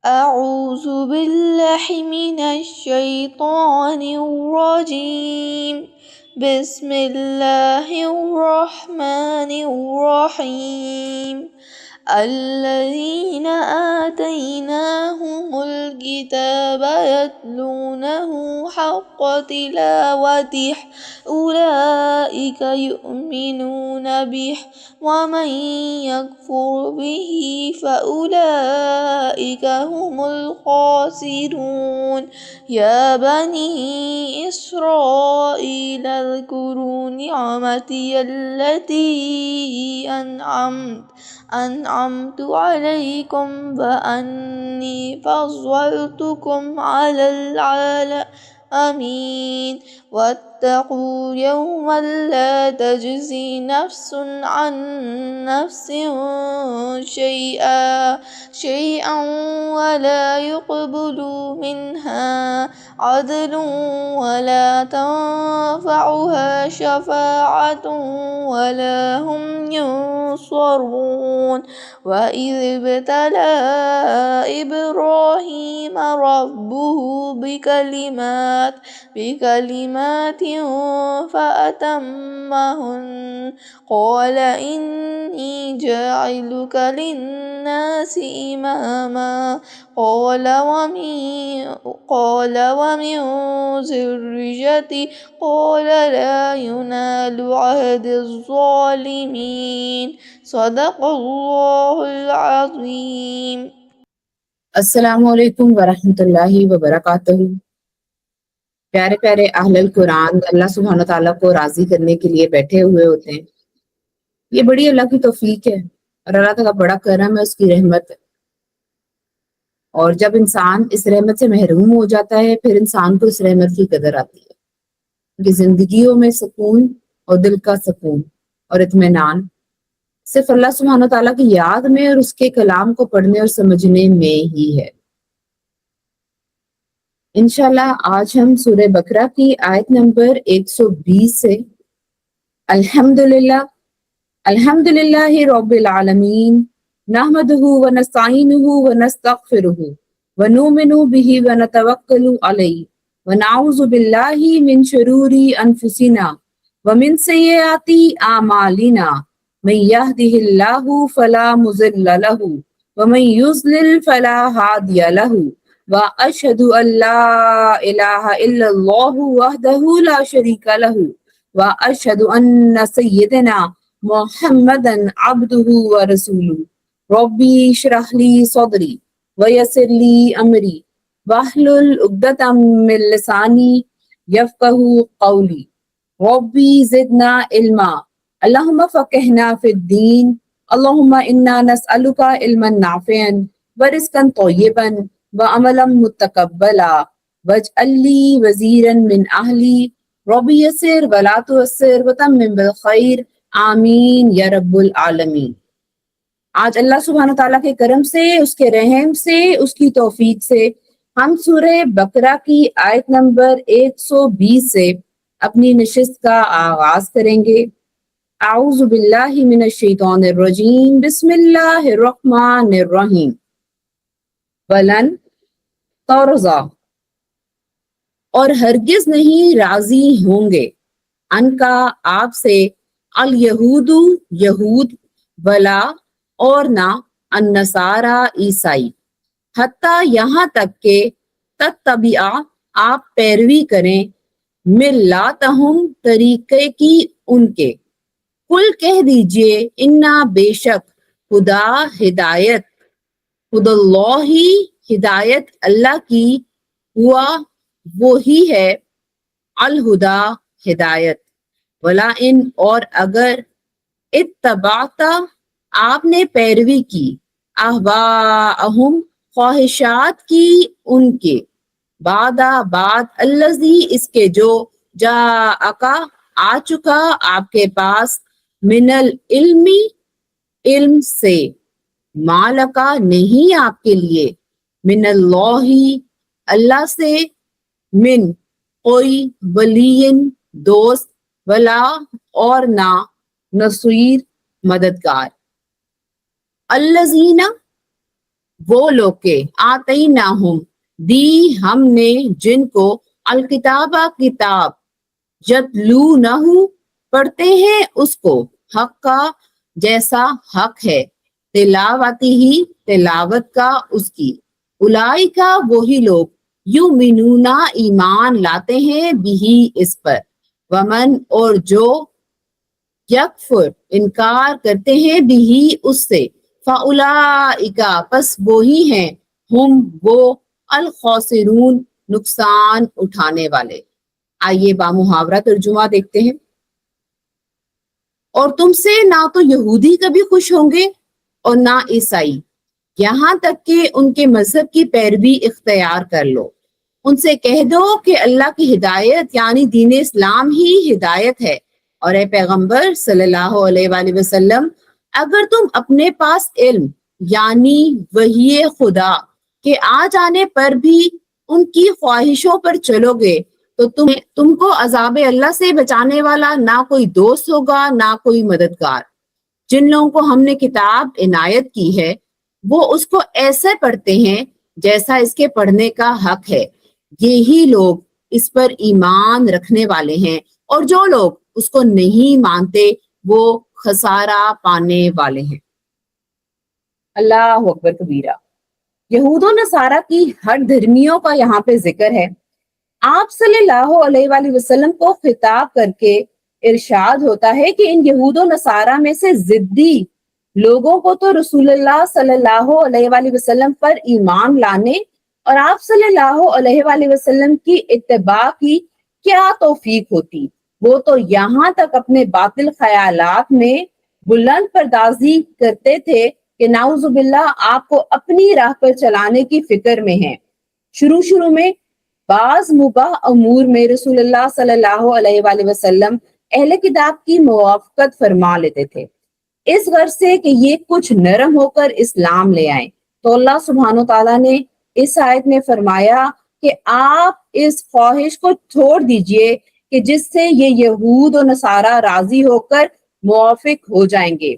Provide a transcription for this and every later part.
أعوذ بالله من الشيطان الرجيم بسم الله الرحمن الرحيم الذين آتيناهم الكتاب يتلونه حق تلاوته أولئك يؤمنون به ومن يكفر به فأولئك هم الخاسرون يا بني إسرائيل اذكروا نعمتي التي أنعمت عليكم وأني فضلتكم على العالمين واتقوا يوما لا تجزي نفس عن نفس شيئا ولا يقبل منها عدل ولا تنفعها شفاعة ولا هم ينصرون وإذ ابتلى إبراهيم ربه بكلمات فأتمهن قال إني جاعلك للناس إماما قال ومن ذريتي قال لا ينال عهد الظالمين صدق اللہ العظیم۔ السلام علیکم ورحمۃ اللہ وبرکاتہ۔ پیارے پیارے اہل القرآن اللہ سبحانہ تعالیٰ کو راضی کرنے کے لیے بیٹھے ہوئے ہوتے ہیں۔ یہ بڑی اللہ کی توفیق ہے اور اللہ تعالیٰ بڑا کرم ہے، اس کی رحمت ہے۔ اور جب انسان اس رحمت سے محروم ہو جاتا ہے پھر انسان کو اس رحمت کی قدر آتی ہے، کہ زندگیوں میں سکون اور دل کا سکون اور اطمینان صرف اللہ سبحانہ تعالیٰ کی یاد میں اور اس کے کلام کو پڑھنے اور سمجھنے میں ہی ہے۔ انشاءاللہ آج ہم سورہ بقرہ کی آیت نمبر 120 سے الحمدللہ رب العالمین نحمدہ ونستعینہ ونستغفرہ ونؤمن بہ ونتوکل علیہ ونعوذ باللہ من شرور انفسنا ومن سیئات اعمالنا من يهده الله فلا مضل له ومن يضلل فلا هادي له وأشهد أن لا إله إلا الله وحده لا شريك له وأشهد أن سيدنا محمدا عبده ورسوله ربي اشرح لي صدري ويسر لي أمري واحلل عقدة من لساني يفقهوا قولي ربي زدنا علما اللهم فقهنا في الدين اللهم إنا نسألك علما نافعا ورزقا طيبا وعملا متقبلا واجعل لي وزيرا من أهلي ربي يسر ولا تعسر وتمم بالخير آمین یا رب العالمین۔ آج اللہ سبحانہ تعالیٰ کے کرم سے، اس کے رحم سے، اس کی توفیق سے ہم سورہ بقرہ کی آیت نمبر 120 سے اپنی نشست کا آغاز کریں گے۔ اعوذ باللہ من الشیطان الرجیم بسم اللہ الرحمن الرحیم۔ ولن ترضی اور ہرگز نہیں راضی ہوں گے، ان کا آپ سے، الیہود یہود، ولا اور نہ، النصارى عیسائی، حتیٰ یہاں تک کہ تتبع آپ پیروی کریں، ملاتہم طریقے کی ان کے، کل کہہ دیجئے انا بے شک، خدا ہدایت، خدا اللہ ہدایت اللہ کی، ہوا وہی ہے، الہدا ہدایت، ولا ان اور اگر، اتبعتا آپ نے پیروی کی، اہواءہم خواہشات کی ان کے، بعد الذی اس کے جو، جاءکا آ چکا آپ کے پاس، من العلم علم سے، مالکا نہیں آپ کے لیے، من اللہ اللہ سے، من کوئی، ولین دوست، ولا اور نہ، نصیر مددگار، الذین وہ لوگ کے آتیناہم دی ہم نے جن کو الکتابہ کتاب یتلونہ پڑھتے ہیں اس کو حق کا جیسا حق ہے تلاوتی ہی تلاوت کا اس کی اولئک وہی لوگ یؤمنون ایمان لاتے ہیں بھی اس پر ومن اور جو یکفر انکار کرتے ہیں بھی اس سے فاولئک پس وہی ہیں ہم وہ الخاسرون نقصان اٹھانے والے۔ آئیے بامحاورہ ترجمہ دیکھتے ہیں۔ اور تم سے نہ تو یہودی کبھی خوش ہوں گے اور نہ عیسائی یہاں تک کہ ان کے مذہب کی پیروی اختیار کر لو۔ ان سے کہہ دو کہ اللہ کی ہدایت یعنی دین اسلام ہی ہدایت ہے، اور اے پیغمبر صلی اللہ علیہ وآلہ وسلم اگر تم اپنے پاس علم یعنی وحی خدا کے آ جانے پر بھی ان کی خواہشوں پر چلو گے تو تم کو عذاب اللہ سے بچانے والا نہ کوئی دوست ہوگا نہ کوئی مددگار۔ جن لوگوں کو ہم نے کتاب عنایت کی ہے وہ اس کو ایسے پڑھتے ہیں جیسا اس کے پڑھنے کا حق ہے، یہی لوگ اس پر ایمان رکھنے والے ہیں، اور جو لوگ اس کو نہیں مانتے وہ خسارہ پانے والے ہیں۔ اللہ اکبر کبیرہ۔ یہود و نصارہ کی ہر دھرمیوں کا یہاں پہ ذکر ہے۔ آپ صلی اللہ علیہ وآلہ وسلم کو خطاب کر کے ارشاد ہوتا ہے کہ ان یہود و نصارہ میں سے ضدی لوگوں کو تو رسول اللہ صلی اللہ علیہ وآلہ وسلم پر ایمان لانے اور آپ صلی اللہ علیہ وآلہ وسلم کی اتباع کی کیا توفیق ہوتی، وہ تو یہاں تک اپنے باطل خیالات میں بلند پردازی کرتے تھے کہ نعوذ باللہ آپ کو اپنی راہ پر چلانے کی فکر میں ہیں۔ شروع میں بعض مباح امور میں رسول اللہ صلی اللہ علیہ وآلہ وسلم اہل کتاب کی موافقت فرما لیتے تھے اس غرض سے کہ یہ کچھ نرم ہو کر اسلام لے آئیں، تو اللہ سبحانہ و تعالیٰ نے اس آیت میں فرمایا کہ آپ اس خواہش کو چھوڑ دیجئے کہ جس سے یہ یہود و نصارہ راضی ہو کر موافق ہو جائیں گے۔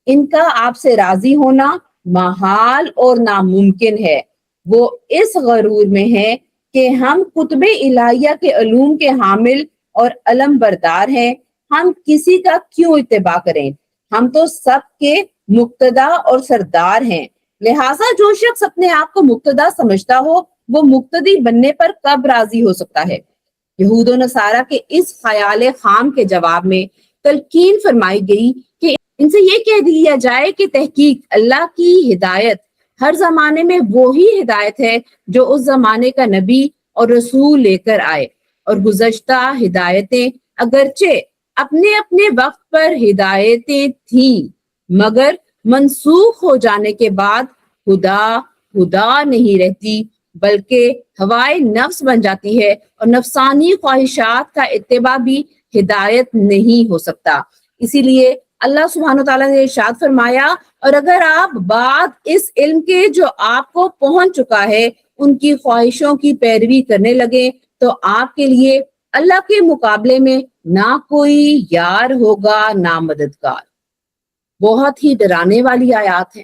ان کا آپ سے راضی ہونا محال اور ناممکن ہے۔ وہ اس غرور میں ہے کہ ہم کتب الہیہ کے علوم کے حامل اور علم بردار ہیں، ہم کسی کا کیوں اتباع کریں، ہم تو سب کے مقتدا اور سردار ہیں، لہٰذا جو شخص اپنے آپ کو مقتدا سمجھتا ہو وہ مقتدی بننے پر کب راضی ہو سکتا ہے۔ یہود و نصارہ کے اس خیال خام کے جواب میں تلقین فرمائی گئی کہ ان سے یہ کہہ دیا جائے کہ تحقیق اللہ کی ہدایت ہر زمانے میں وہی ہدایت ہے جو اس زمانے کا نبی اور رسول لے کر آئے، اور گزشتہ ہدایتیں اگرچہ اپنے اپنے وقت پر ہدایتیں تھیں مگر منسوخ ہو جانے کے بعد خدا نہیں رہتی بلکہ ہوائے نفس بن جاتی ہے، اور نفسانی خواہشات کا اتباع بھی ہدایت نہیں ہو سکتا۔ اسی لیے اللہ سبحانہ تعالیٰ نے ارشاد فرمایا اور اگر آپ بعد اس علم کے جو آپ کو پہنچ چکا ہے ان کی خواہشوں کی پیروی کرنے لگے تو آپ کے لیے اللہ کے مقابلے میں نہ کوئی یار ہوگا نہ مددگار۔ بہت ہی ڈرانے والی آیات ہیں۔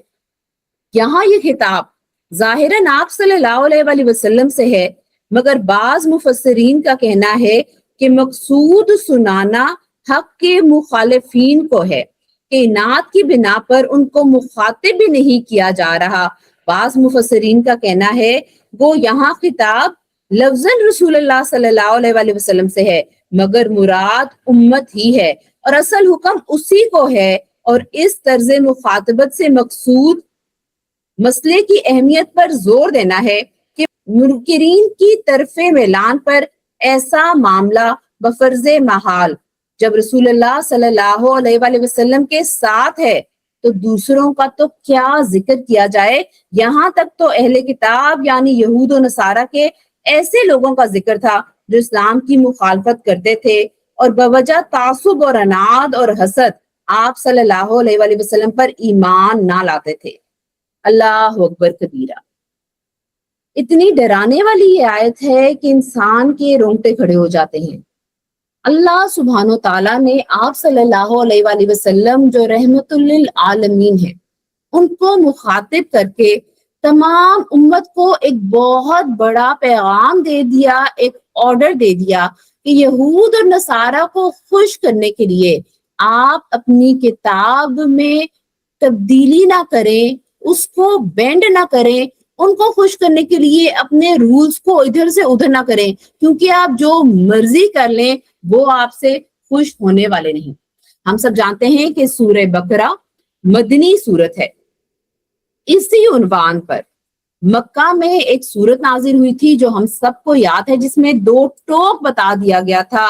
یہاں یہ خطاب ظاہراً آپ صلی اللہ علیہ وآلہ وسلم سے ہے، مگر بعض مفسرین کا کہنا ہے کہ مقصود سنانا حق کے مخالفین کو ہے کہ اناد کی بنا پر ان کو مخاطب بھی نہیں کیا جا رہا۔ بعض مفسرین کا کہنا ہے وہ یہاں خطاب لفظاً رسول اللہ صلی اللہ علیہ وآلہ وسلم سے ہے مگر مراد امت ہی ہے، اور اصل حکم اسی کو ہے، اور اس طرز مخاطبت سے مقصود مسئلے کی اہمیت پر زور دینا ہے کہ منکرین کی طرف میلان پر ایسا معاملہ بفرض محال جب رسول اللہ صلی اللہ علیہ وآلہ وسلم کے ساتھ ہے تو دوسروں کا تو کیا ذکر کیا جائے، یہاں تک تو اہل کتاب یعنی یہود و نصارہ کے ایسے لوگوں کا ذکر تھا جو اسلام کی مخالفت کرتے تھے اور بوجہ تعصب اور عناد اور حسد آپ صلی اللہ علیہ وآلہ وسلم پر ایمان نہ لاتے تھے۔ اللہ اکبر کبیرہ۔ اتنی ڈرانے والی یہ آیت ہے کہ انسان کے رونگٹے کھڑے ہو جاتے ہیں۔ اللہ سبحانہ و تعالیٰ نے آپ صلی اللہ علیہ وآلہ وسلم جو رحمت للعالمین ہیں ان کو مخاطب کر کے تمام امت کو ایک بہت بڑا پیغام دے دیا، ایک آرڈر دے دیا کہ یہود اور نصارہ کو خوش کرنے کے لیے آپ اپنی کتاب میں تبدیلی نہ کریں، اس کو بینڈ نہ کریں، ان کو خوش کرنے کے لیے اپنے رولز کو ادھر سے ادھر نہ کریں، کیونکہ آپ جو مرضی کر لیں وہ آپ سے خوش ہونے والے نہیں۔ ہم سب جانتے ہیں کہ سورہ بقرہ مدنی سورت ہے۔ اسی عنوان پر مکہ میں ایک سورت نازل ہوئی تھی جو ہم سب کو یاد ہے، جس میں دو ٹوک بتا دیا گیا تھا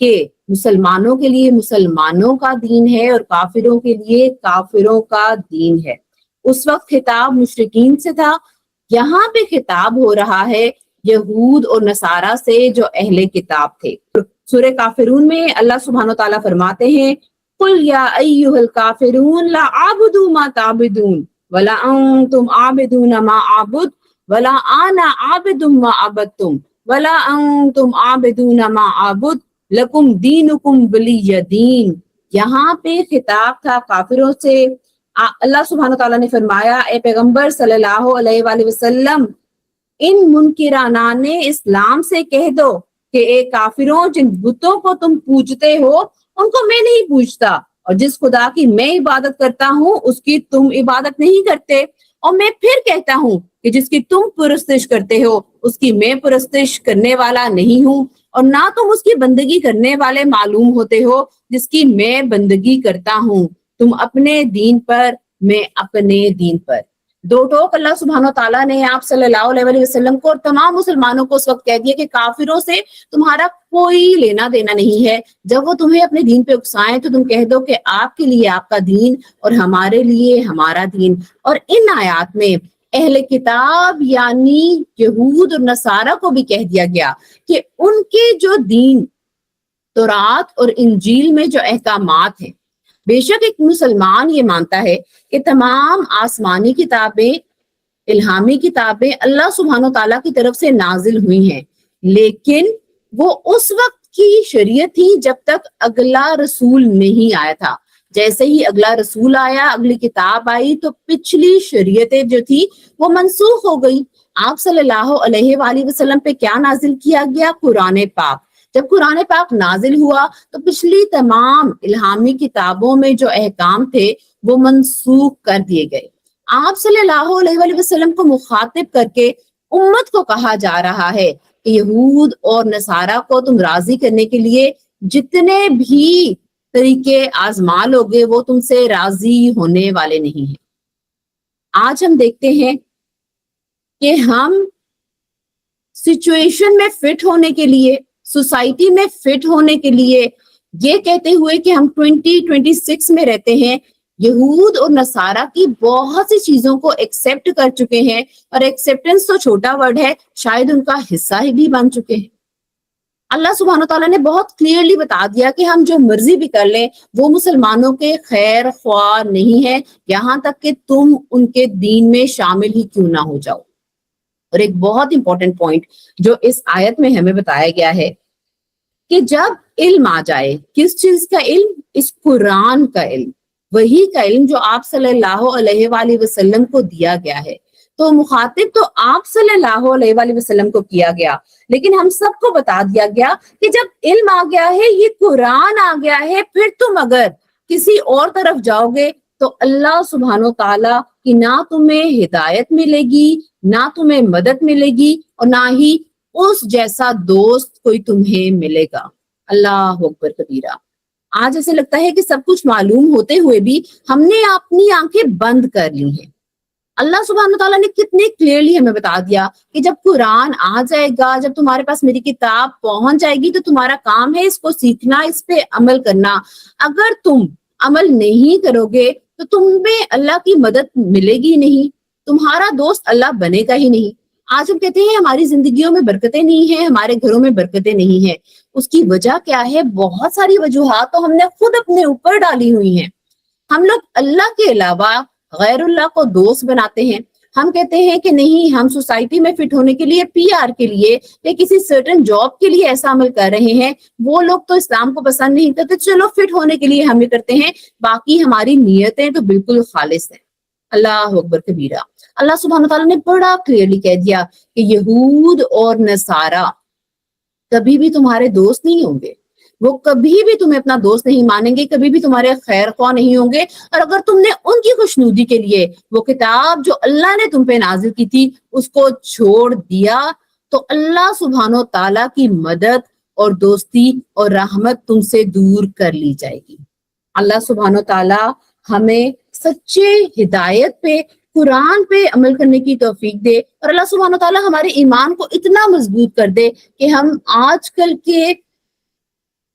کہ مسلمانوں کے لیے مسلمانوں کا دین ہے اور کافروں کے لیے کافروں کا دین ہے۔ اس وقت خطاب مشرکین سے تھا، یہاں پہ خطاب ہو رہا ہے یہود اور نصارہ سے جو اہل کتاب تھے۔ سورہ کافرون میں اللہ سبحانہ و تعالیٰ فرماتے ہیں قُلْ يَا أَيُّهَا الْكَافِرُونَ لَا أَعْبُدُ مَا تَعْبُدُونَ وَلَا أَنْتُمْ عَابِدُونَ مَا أَعْبُدُ وَلَا أَنَا عَابِدٌ مَا عَبَدتُّمْ وَلَا أَنْتُمْ عَابِدُونَ مَا أَعْبُدُ لَكُمْ دِينُكُمْ وَلِيَّ دِينِ۔ یہاں پہ خطاب تھا کافروں سے۔ اللہ سبحانہ تعالیٰ نے فرمایا اے پیغمبر صلی اللہ علیہ وآلہ وسلم، ان منکران اسلام سے کہہ دو کہ اے کافروں، جن بتوں کو تم پوجتے ہو ان کو میں نہیں پوجتا، اور جس خدا کی میں عبادت کرتا ہوں اس کی تم عبادت نہیں کرتے، اور میں پھر کہتا ہوں کہ جس کی تم پرستش کرتے ہو اس کی میں پرستش کرنے والا نہیں ہوں، اور نہ تم اس کی بندگی کرنے والے معلوم ہوتے ہو جس کی میں بندگی کرتا ہوں، تم اپنے دین پر میں اپنے دین پر۔ دو ٹوک اللہ سبحانہ تعالیٰ نے آپ صلی اللہ علیہ وسلم کو اور تمام مسلمانوں کو اس وقت کہہ دیا کہ کافروں سے تمہارا کوئی لینا دینا نہیں ہے۔ جب وہ تمہیں اپنے دین پہ اکسائیں تو تم کہہ دو کہ آپ کے لیے آپ کا دین اور ہمارے لیے ہمارا دین۔ اور ان آیات میں اہل کتاب یعنی یہود اور نصارہ کو بھی کہہ دیا گیا کہ ان کے جو دین تورات اور انجیل میں جو احکامات ہیں، بے شک ایک مسلمان یہ مانتا ہے کہ تمام آسمانی کتابیں، الہامی کتابیں اللہ سبحانہ تعالیٰ کی طرف سے نازل ہوئی ہیں، لیکن وہ اس وقت کی شریعت تھی جب تک اگلا رسول نہیں آیا تھا۔ جیسے ہی اگلا رسول آیا، اگلی کتاب آئی، تو پچھلی شریعتیں جو تھی وہ منسوخ ہو گئی۔ آپ صلی اللہ علیہ وآلہ وسلم پہ کیا نازل کیا گیا؟ قرآن پاک۔ جب قرآن پاک نازل ہوا تو پچھلی تمام الہامی کتابوں میں جو احکام تھے وہ منسوخ کر دیے گئے۔ آپ صلی اللہ علیہ وآلہ وسلم کو مخاطب کر کے امت کو کہا جا رہا ہے کہ یہود اور نصارہ کو تم راضی کرنے کے لیے جتنے بھی طریقے آزما لوگے وہ تم سے راضی ہونے والے نہیں ہیں۔ آج ہم دیکھتے ہیں کہ ہم سچویشن میں فٹ ہونے کے لیے، سوسائٹی میں فٹ ہونے کے لیے، یہ کہتے ہوئے کہ ہم 2026 میں رہتے ہیں، یہود اور نصارہ کی بہت سی چیزوں کو ایکسپٹ کر چکے ہیں، اور ایکسپٹنس تو چھوٹا ورڈ ہے، شاید ان کا حصہ ہی بھی بن چکے ہیں۔ اللہ سبحانہ تعالیٰ نے بہت کلیئرلی بتا دیا کہ ہم جو مرضی بھی کر لیں وہ مسلمانوں کے خیر خواہ نہیں ہے، یہاں تک کہ تم ان کے دین میں شامل ہی کیوں نہ ہو جاؤ۔ اور ایک بہت امپورٹنٹ پوائنٹ جو اس آیت میں ہمیں بتایا گیا ہے کہ جب علم آ جائے، کس چیز کا علم؟ اس قرآن کا علم، وہی کا علم جو آپ صلی اللہ علیہ وآلہ وسلم کو دیا گیا ہے، تو مخاطب تو آپ صلی اللہ علیہ وآلہ وسلم کو کیا گیا، لیکن ہم سب کو بتا دیا گیا کہ جب علم آ گیا ہے، یہ قرآن آ گیا ہے، پھر تم اگر کسی اور طرف جاؤ گے تو اللہ سبحانہ تعالیٰ کی نہ تمہیں ہدایت ملے گی، نہ تمہیں مدد ملے گی، اور نہ ہی اس جیسا دوست کوئی تمہیں ملے گا۔ اللہ اکبر کبیرہ۔ آج ایسے لگتا ہے کہ سب کچھ معلوم ہوتے ہوئے بھی ہم نے اپنی آنکھیں بند کر لی ہیں۔ اللہ سبحانہ تعالیٰ نے کتنے کلیئرلی ہمیں بتا دیا کہ جب قرآن آ جائے گا، جب تمہارے پاس میری کتاب پہنچ جائے گی تو تمہارا کام ہے اس کو سیکھنا، اس پہ عمل کرنا۔ اگر تم عمل نہیں کرو گے تو تمہیں اللہ کی مدد ملے گی نہیں، تمہارا دوست اللہ بنے گا ہی نہیں۔ آج ہم کہتے ہیں ہماری زندگیوں میں برکتیں نہیں ہیں، ہمارے گھروں میں برکتیں نہیں ہیں، اس کی وجہ کیا ہے؟ بہت ساری وجوہات تو ہم نے خود اپنے اوپر ڈالی ہوئی ہیں۔ ہم لوگ اللہ کے علاوہ غیر اللہ کو دوست بناتے ہیں۔ ہم کہتے ہیں کہ نہیں، ہم سوسائٹی میں فٹ ہونے کے لیے، پی آر کے لیے یا کسی سرٹن جاب کے لیے ایسا عمل کر رہے ہیں، وہ لوگ تو اسلام کو پسند نہیں کرتے، چلو فٹ ہونے کے لیے ہم یہ کرتے ہیں، باقی ہماری نیتیں تو بالکل خالص ہیں۔ اللہ اکبر کبیرہ۔ اللہ سبحانہ تعالیٰ نے بڑا کلیئرلی کہہ دیا کہ یہود اور نصارہ کبھی بھی تمہارے دوست نہیں ہوں گے، وہ کبھی بھی تمہیں اپنا دوست نہیں مانیں گے، کبھی بھی تمہارے خیر خواہ نہیں ہوں گے، اور اگر تم نے ان کی خوشنودی کے لیے وہ کتاب جو اللہ نے تم پہ نازل کی تھی اس کو چھوڑ دیا تو اللہ سبحانہ تعالیٰ کی مدد اور دوستی اور رحمت تم سے دور کر لی جائے گی۔ اللہ سبحانہ تعالیٰ ہمیں سچے ہدایت پہ، قرآن پہ عمل کرنے کی توفیق دے، اور اللہ سبحانہ تعالیٰ ہمارے ایمان کو اتنا مضبوط کر دے کہ ہم آج کل کے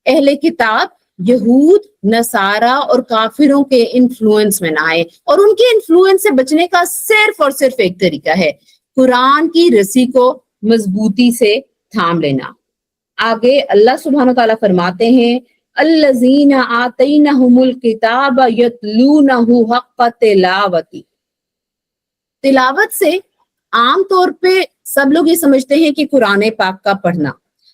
اہل کتاب یہود، نصارہ اور کافروں کے انفلوئنس میں نہ آئے، اور ان کے انفلوئنس سے بچنے کا صرف اور صرف ایک طریقہ ہے، قرآن کی رسی کو مضبوطی سے تھام لینا۔ آگے اللہ سبحانہ تعالیٰ فرماتے ہیں الذین آتینہم الکتاب یتلونہ حق تلاوتی۔ تلاوت سے عام طور پہ سب لوگ یہ سمجھتے ہیں کہ قرآن پاک کا پڑھنا،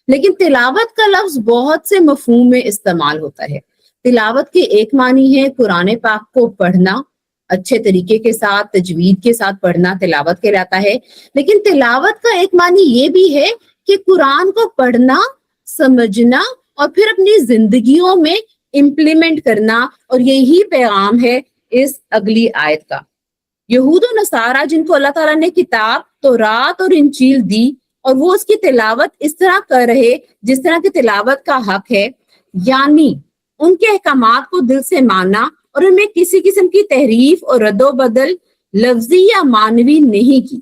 لیکن تلاوت کا لفظ بہت سے مفہوم میں استعمال ہوتا ہے۔ تلاوت کے ایک معنی ہے قرآن پاک کو پڑھنا، اچھے طریقے کے ساتھ، تجوید کے ساتھ پڑھنا تلاوت کہلاتا ہے، لیکن تلاوت کا ایک معنی یہ بھی ہے کہ قرآن کو پڑھنا، سمجھنا اور پھر اپنی زندگیوں میں امپلیمنٹ کرنا، اور یہی پیغام ہے اس اگلی آیت کا۔ یہود و نصارہ جن کو اللہ تعالیٰ نے کتاب تورات اور انجیل دی اور وہ اس کی تلاوت اس طرح کر رہے جس طرح کی تلاوت کا حق ہے، یعنی ان کے احکامات کو دل سے ماننا اور ان میں کسی قسم کی تحریف اور رد و بدل لفظی یا معنوی نہیں کی۔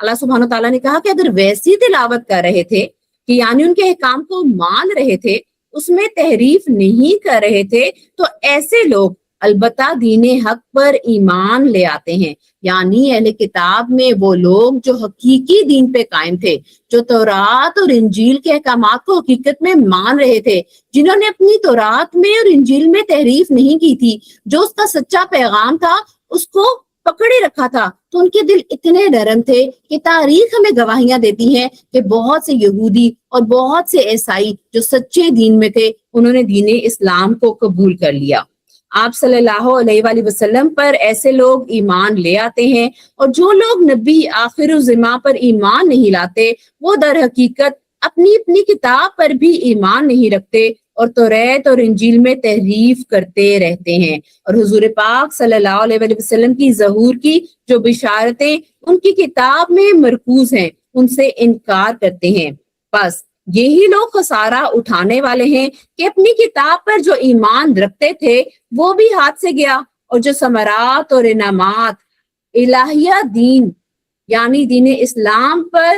اللہ سبحانہ تعالیٰ نے کہا کہ اگر ویسی تلاوت کر رہے تھے کہ یعنی ان کے احکام کو مان رہے تھے، اس میں تحریف نہیں کر رہے تھے، تو ایسے لوگ البتہ دین حق پر ایمان لے آتے ہیں، یعنی اہل کتاب میں وہ لوگ جو حقیقی دین پہ قائم تھے، جو تورات اور انجیل کے احکامات کو حقیقت میں مان رہے تھے، جنہوں نے اپنی تورات میں اور انجیل میں تحریف نہیں کی تھی، جو اس کا سچا پیغام تھا اس کو پکڑے رکھا تھا، تو ان کے دل اتنے نرم تھے کہ تاریخ ہمیں گواہیاں دیتی ہے کہ بہت سے یہودی اور بہت سے عیسائی جو سچے دین میں تھے انہوں نے دین اسلام کو قبول کر لیا۔ آپ صلی اللہ علیہ وآلہ وسلم پر ایسے لوگ ایمان لے آتے ہیں، اور جو لوگ نبی آخر الزمان پر ایمان نہیں لاتے وہ در حقیقت اپنی اپنی کتاب پر بھی ایمان نہیں رکھتے اور توریت اور انجیل میں تحریف کرتے رہتے ہیں، اور حضور پاک صلی اللہ علیہ وآلہ وسلم کی ظہور کی جو بشارتیں ان کی کتاب میں مرکوز ہیں ان سے انکار کرتے ہیں۔ بس یہی لوگ خسارہ اٹھانے والے ہیں کہ اپنی کتاب پر جو ایمان رکھتے تھے وہ بھی ہاتھ سے گیا، اور جو ثمرات اور انعامات الہیہ دین یعنی دین اسلام پر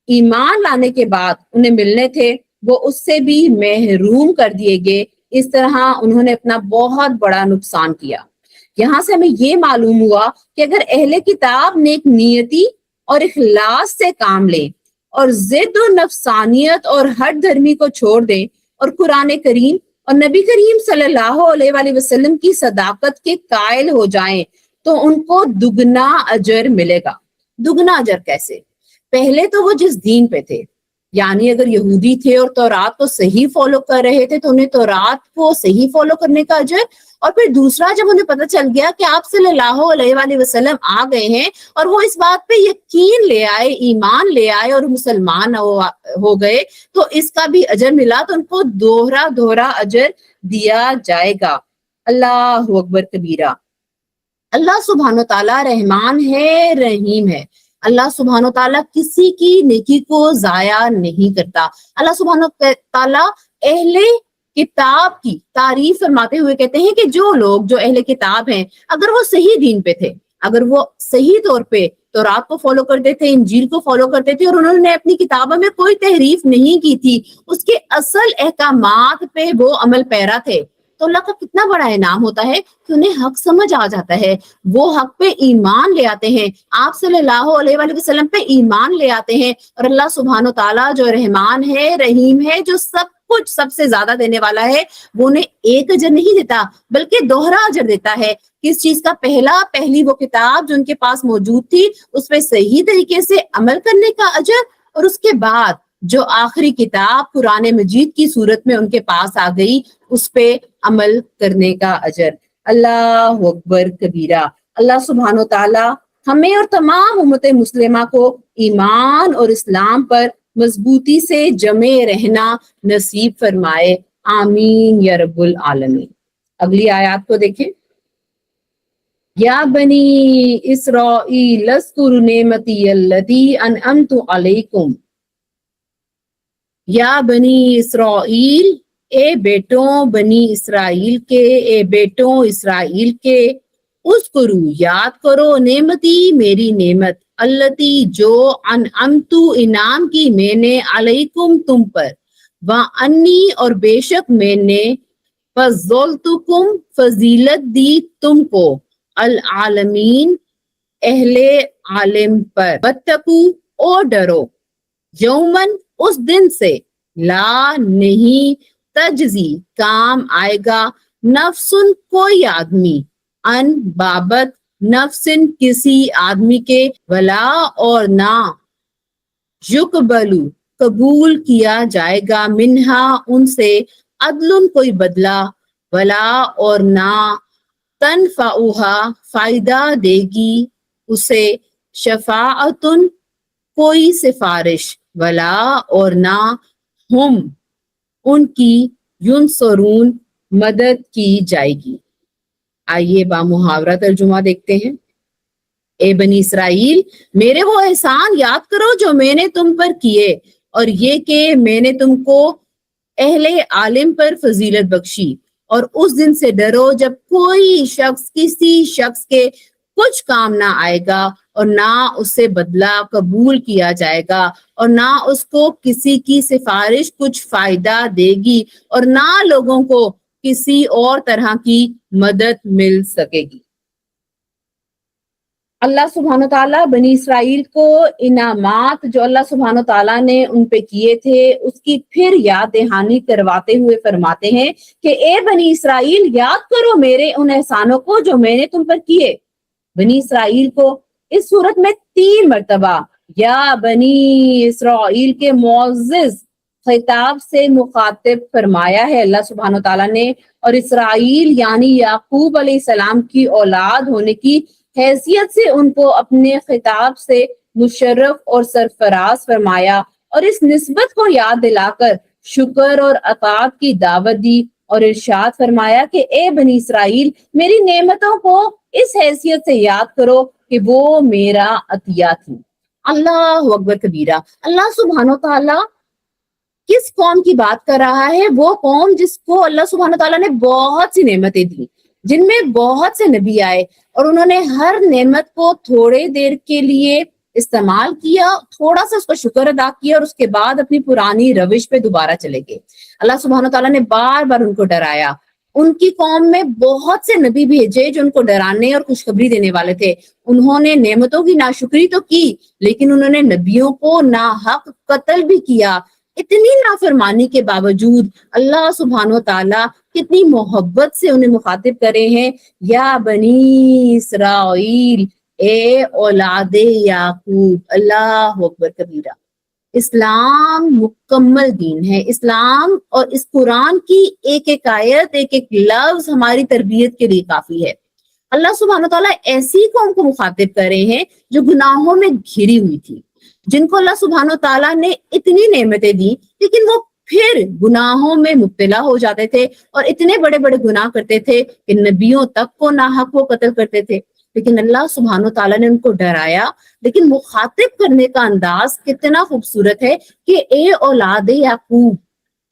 ایمان لانے کے بعد انہیں ملنے تھے وہ اس سے بھی محروم کر دیے گئے۔ اس طرح انہوں نے اپنا بہت بڑا نقصان کیا۔ یہاں سے ہمیں یہ معلوم ہوا کہ اگر اہل کتاب نیک نیتی اور اخلاص سے کام لیں اور ضد و نفسانیت اور ہٹ دھرمی کو چھوڑ دیں اور قرآن کریم اور نبی کریم صلی اللہ علیہ وآلہ وسلم کی صداقت کے قائل ہو جائیں تو ان کو دگنا اجر ملے گا۔ دگنا اجر کیسے؟ پہلے تو وہ جس دین پہ تھے، یعنی اگر یہودی تھے اور تورات کو صحیح فالو کر رہے تھے تو انہیں تورات کو صحیح فالو کرنے کا اجر، اور پھر دوسرا جب انہیں پتہ چل گیا کہ آپ صلی اللہ علیہ وآلہ وسلم آ گئے ہیں اور وہ اس بات پہ یقین لے آئے، ایمان لے آئے اور مسلمان ہو گئے تو اس کا بھی اجر ملا، تو ان کو دوہرا اجر دیا جائے گا۔ اللہ اکبر کبیرہ۔ اللہ سبحانہ تعالیٰ رحمان ہے، رحیم ہے۔ اللہ سبحانہ تعالیٰ کسی کی نیکی کو ضائع نہیں کرتا۔ اللہ سبحانہ تعالیٰ اہل کتاب کی تعریف فرماتے ہوئے کہتے ہیں کہ جو لوگ جو اہل کتاب ہیں اگر وہ صحیح دین پہ تھے، اگر وہ صحیح طور پہ تورات کو فالو کرتے تھے، انجیل کو فالو کرتے تھے اور انہوں نے اپنی کتابوں میں کوئی تحریف نہیں کی تھی، اس کے اصل احکامات پہ وہ عمل پیرا تھے، تو اللہ کا کتنا بڑا انعام ہوتا ہے کہ انہیں حق سمجھ آ جاتا ہے، وہ حق پہ ایمان لے آتے ہیں، آپ صلی اللہ علیہ وآلہ وسلم پہ ایمان لے آتے ہیں، اور اللہ سبحانہ تعالیٰ جو رحمان ہے، رحیم ہے، جو سب کچھ سب سے زیادہ دینے والا ہے، وہ انہیں ایک اجر نہیں دیتا بلکہ دوہرا اجر دیتا ہے۔ کس چیز کا؟ پہلی وہ کتاب جو ان کے پاس موجود تھی اس پہ صحیح طریقے سے عمل کرنے کا اجر، اور اس کے بعد جو آخری کتاب قرآن مجید کی صورت میں ان کے پاس آ گئی اس پہ عمل کرنے کا اجر۔ اللہ اکبر کبیرہ۔ اللہ سبحانہ تعالیٰ ہمیں اور تمام امت مسلمہ کو ایمان اور اسلام پر مضبوطی سے جمے رہنا نصیب فرمائے، آمین یا رب العالمین۔ اگلی آیات کو دیکھیں۔ یا بنی اسرائیل اذکروا نعمتی التی انعمت علیکم، یا بنی اسرائیل، اے بیٹوں بنی اسرائیل کے، اے بیٹوں اسرائیل کے، اذکروا یاد کرو، نعمتی میری نعمت، التی جو، انعمت انعام کی میں نے، علیکم تم پر، وانی اور بے شک میں نے، فضلتکم فضیلت دی تم کو، العالمین اہل عالم پر، واتقوا اور ڈرو، یومن اس دن سے، لا نہیں، تجزی کام آئے گا، نفسن کوئی آدمی، ان بابت، نفسن کسی آدمی کے، ولا اور نہ، یقبلو قبول کیا جائے گا، منہا ان سے، عدل کوئی بدلہ، ولا اور نہ، تنفعها فائدہ دے گی اسے، شفاعتن کوئی سفارش، ولا اور نہ، ہم ان کی، ینصرون مدد کی جائے گی۔ آئیے با محاورہ ترجمہ دیکھتے ہیں۔ اے بنی اسرائیل، میرے وہ احسان یاد کرو جو میں نے تم پر کیے، اور یہ کہ میں نے تم کو اہل عالم پر فضیلت بخشی، اور اس دن سے ڈرو جب کوئی شخص کسی شخص کے کچھ کام نہ آئے گا، اور نہ اس سے بدلہ قبول کیا جائے گا، اور نہ اس کو کسی کی سفارش کچھ فائدہ دے گی، اور نہ لوگوں کو کسی اور طرح کی مدد مل سکے گی۔ اللہ سبحانہ تعالیٰ بنی اسرائیل کو انعامات جو اللہ سبحانہ تعالیٰ نے ان پہ کیے تھے اس کی پھر یاد دہانی کرواتے ہوئے فرماتے ہیں کہ اے بنی اسرائیل، یاد کرو میرے ان احسانوں کو جو میں نے تم پر کیے۔ بنی اسرائیل کو اس صورت میں 3 مرتبہ یا بنی اسرائیل کے معزز خطاب سے مخاطب فرمایا ہے اللہ سبحانہ تعالیٰ نے، اور اسرائیل یعنی یعقوب علیہ السلام کی اولاد ہونے کی حیثیت سے ان کو اپنے خطاب سے مشرف اور سرفراز فرمایا، اور اس نسبت کو یاد دلا کر شکر اور اطاعت کی دعوت دی، اور ارشاد فرمایا کہ اے بنی اسرائیل، میری نعمتوں کو اس حیثیت سے یاد کرو کہ وہ میرا عطیہ تھی۔ اللہ اکبر کبیرہ۔ اللہ سبحانہ تعالیٰ کس قوم کی بات کر رہا ہے؟ وہ قوم جس کو اللہ سبحانہ تعالیٰ نے بہت سی نعمتیں دی، جن میں بہت سے نبی آئے، اور انہوں نے ہر نعمت کو تھوڑے دیر کے لیے استعمال کیا، تھوڑا سا اس کا شکر ادا کیا، اور اس کے بعد اپنی پرانی روش پہ دوبارہ چلے گئے۔ اللہ سبحانہ تعالیٰ نے بار بار ان کو ڈرایا۔ ان کی قوم میں بہت سے نبی بھیجے جو ان کو ڈرانے اور خوشخبری دینے والے تھے۔ انہوں نے نعمتوں کی ناشکری تو کی، لیکن انہوں نے نبیوں کو ناحق قتل بھی کیا۔ اتنی نافرمانی کے باوجود اللہ سبحانہ و تعالیٰ کتنی محبت سے انہیں مخاطب کرے ہیں، یا بنی اسرائیل، اے اولاد یعقوب۔ اللہ اکبر کبیرہ۔ اسلام مکمل دین ہے۔ اسلام اور اس قرآن کی ایک ایک آیت، ایک ایک لفظ ہماری تربیت کے لیے کافی ہے۔ اللہ سبحانہ تعالیٰ ایسی قوم کو مخاطب کر رہے ہیں جو گناہوں میں گھری ہوئی تھی، جن کو اللہ سبحانہ تعالیٰ نے اتنی نعمتیں دی، لیکن وہ پھر گناہوں میں مبتلا ہو جاتے تھے، اور اتنے بڑے بڑے گناہ کرتے تھے کہ نبیوں تک کو ناحق وہ قتل کرتے تھے۔ لیکن اللہ سبحانہ تعالیٰ نے ان کو ڈرایا، لیکن مخاطب کرنے کا انداز کتنا خوبصورت ہے کہ اے اولاد یعقوب،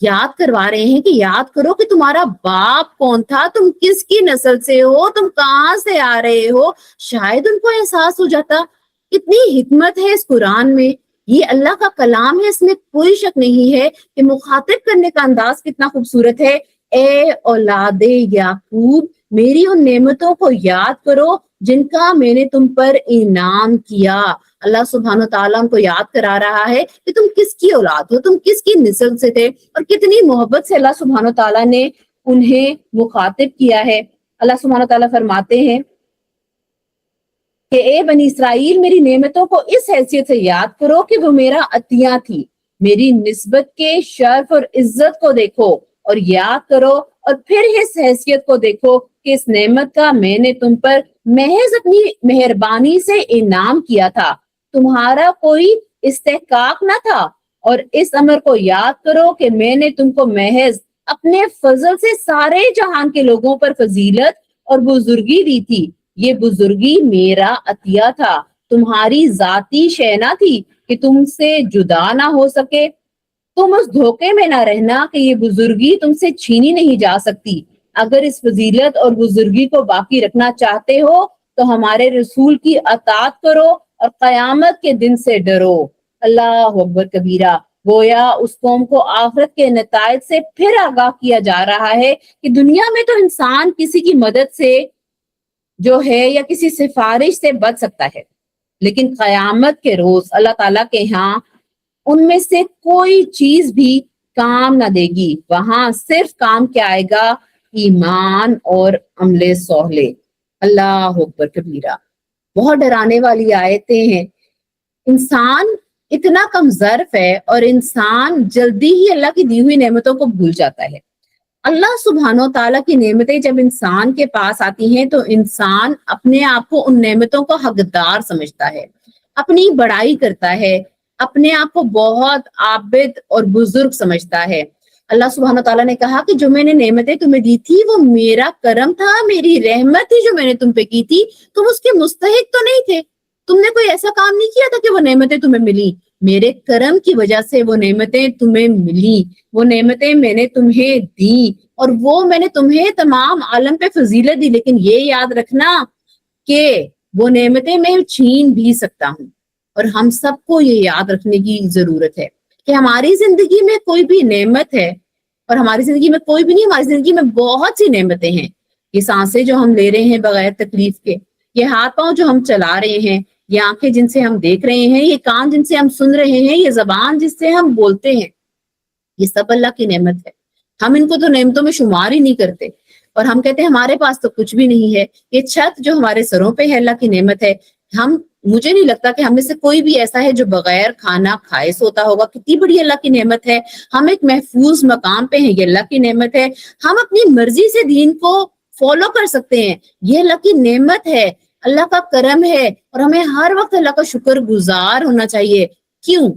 یاد کروا رہے ہیں کہ یاد کرو کہ تمہارا باپ کون تھا، تم کس کی نسل سے ہو، تم کہاں سے آ رہے ہو۔ شاید ان کو احساس ہو جاتا۔ کتنی حکمت ہے اس قرآن میں، یہ اللہ کا کلام ہے، اس میں کوئی شک نہیں ہے کہ مخاطب کرنے کا انداز کتنا خوبصورت ہے۔ اے اولاد یعقوب، میری ان نعمتوں کو یاد کرو جن کا میں نے تم پر انعام کیا۔ اللہ سبحانہ تعالیٰ ان کو یاد کرا رہا ہے کہ تم کس کی اولاد ہو، تم کس کی نسل سے تھے، اور کتنی محبت سے اللہ سبحانہ تعالیٰ نے انہیں مخاطب کیا ہے۔ اللہ سبحانہ تعالیٰ فرماتے ہیں کہ اے بنی اسرائیل، میری نعمتوں کو اس حیثیت سے یاد کرو کہ وہ میرا عطیہ تھی۔ میری نسبت کے شرف اور عزت کو دیکھو اور یاد کرو، اور پھر اس حیثیت کو دیکھو کہ اس نعمت کا میں نے تم پر محض اپنی مہربانی سے انعام کیا تھا، تمہارا کوئی استحقاق نہ تھا۔ اور اس امر کو یاد کرو کہ میں نے تم کو محض اپنے فضل سے سارے جہان کے لوگوں پر فضیلت اور بزرگی دی تھی۔ یہ بزرگی میرا عطیہ تھا، تمہاری ذاتی شے نہ تھی کہ تم سے جدا نہ ہو سکے۔ تم اس دھوکے میں نہ رہنا کہ یہ بزرگی تم سے چھینی نہیں جا سکتی۔ اگر اس فضیلت اور بزرگی کو باقی رکھنا چاہتے ہو تو ہمارے رسول کی اطاعت کرو اور قیامت کے دن سے ڈرو۔ اللہ اکبر کبیرہ۔ گویا اس قوم کو آخرت کے نتائج سے پھر آگاہ کیا جا رہا ہے کہ دنیا میں تو انسان کسی کی مدد سے جو ہے یا کسی سفارش سے بچ سکتا ہے، لیکن قیامت کے روز اللہ تعالیٰ کے ہاں ان میں سے کوئی چیز بھی کام نہ دے گی۔ وہاں صرف کام کیا آئے گا؟ ایمان اور عمل صالح۔ اللہ اکبر کبیرہ۔ بہت ڈرانے والی آیتیں ہیں۔ انسان اتنا کم ظرف ہے اور انسان جلدی ہی اللہ کی دی ہوئی نعمتوں کو بھول جاتا ہے۔ اللہ سبحانہ و تعالیٰ کی نعمتیں جب انسان کے پاس آتی ہیں تو انسان اپنے آپ کو ان نعمتوں کو حقدار سمجھتا ہے، اپنی بڑائی کرتا ہے، اپنے آپ کو بہت عابد اور بزرگ سمجھتا ہے۔ اللہ سبحانہ و تعالیٰ نے کہا کہ جو میں نے نعمتیں تمہیں دی تھی وہ میرا کرم تھا، میری رحمت تھی جو میں نے تم پہ کی تھی، تم اس کے مستحق تو نہیں تھے، تم نے کوئی ایسا کام نہیں کیا تھا کہ وہ نعمتیں تمہیں ملی، میرے کرم کی وجہ سے وہ نعمتیں تمہیں ملی، وہ نعمتیں میں نے تمہیں دی اور وہ میں نے تمہیں تمام عالم پہ فضیلت دی۔ لیکن یہ یاد رکھنا کہ وہ نعمتیں میں چھین بھی سکتا ہوں، اور ہم سب کو یہ یاد رکھنے کی ضرورت ہے کہ ہماری زندگی میں کوئی بھی نعمت ہے اور ہماری زندگی میں کوئی بھی نہیں، ہماری زندگی میں بہت سی نعمتیں ہیں۔ یہ سانسیں جو ہم لے رہے ہیں بغیر تکلیف کے، یہ ہاتھ پاؤں جو ہم چلا رہے ہیں، یہ آنکھیں جن سے ہم دیکھ رہے ہیں، یہ کان جن سے ہم سن رہے ہیں، یہ زبان جس سے ہم بولتے ہیں، یہ سب اللہ کی نعمت ہے۔ ہم ان کو تو نعمتوں میں شمار ہی نہیں کرتے، اور ہم کہتے ہیں ہمارے پاس تو کچھ بھی نہیں ہے۔ یہ چھت جو ہمارے سروں پہ ہے اللہ کی نعمت ہے۔ مجھے نہیں لگتا کہ ہم میں سے کوئی بھی ایسا ہے جو بغیر کھانا کھائے سوتا ہوگا۔ کتنی بڑی اللہ کی نعمت ہے۔ ہم ایک محفوظ مقام پہ ہیں، یہ اللہ کی نعمت ہے۔ ہم اپنی مرضی سے دین کو فالو کر سکتے ہیں، یہ اللہ کی نعمت ہے، اللہ کا کرم ہے، اور ہمیں ہر وقت اللہ کا شکر گزار ہونا چاہیے۔ کیوں؟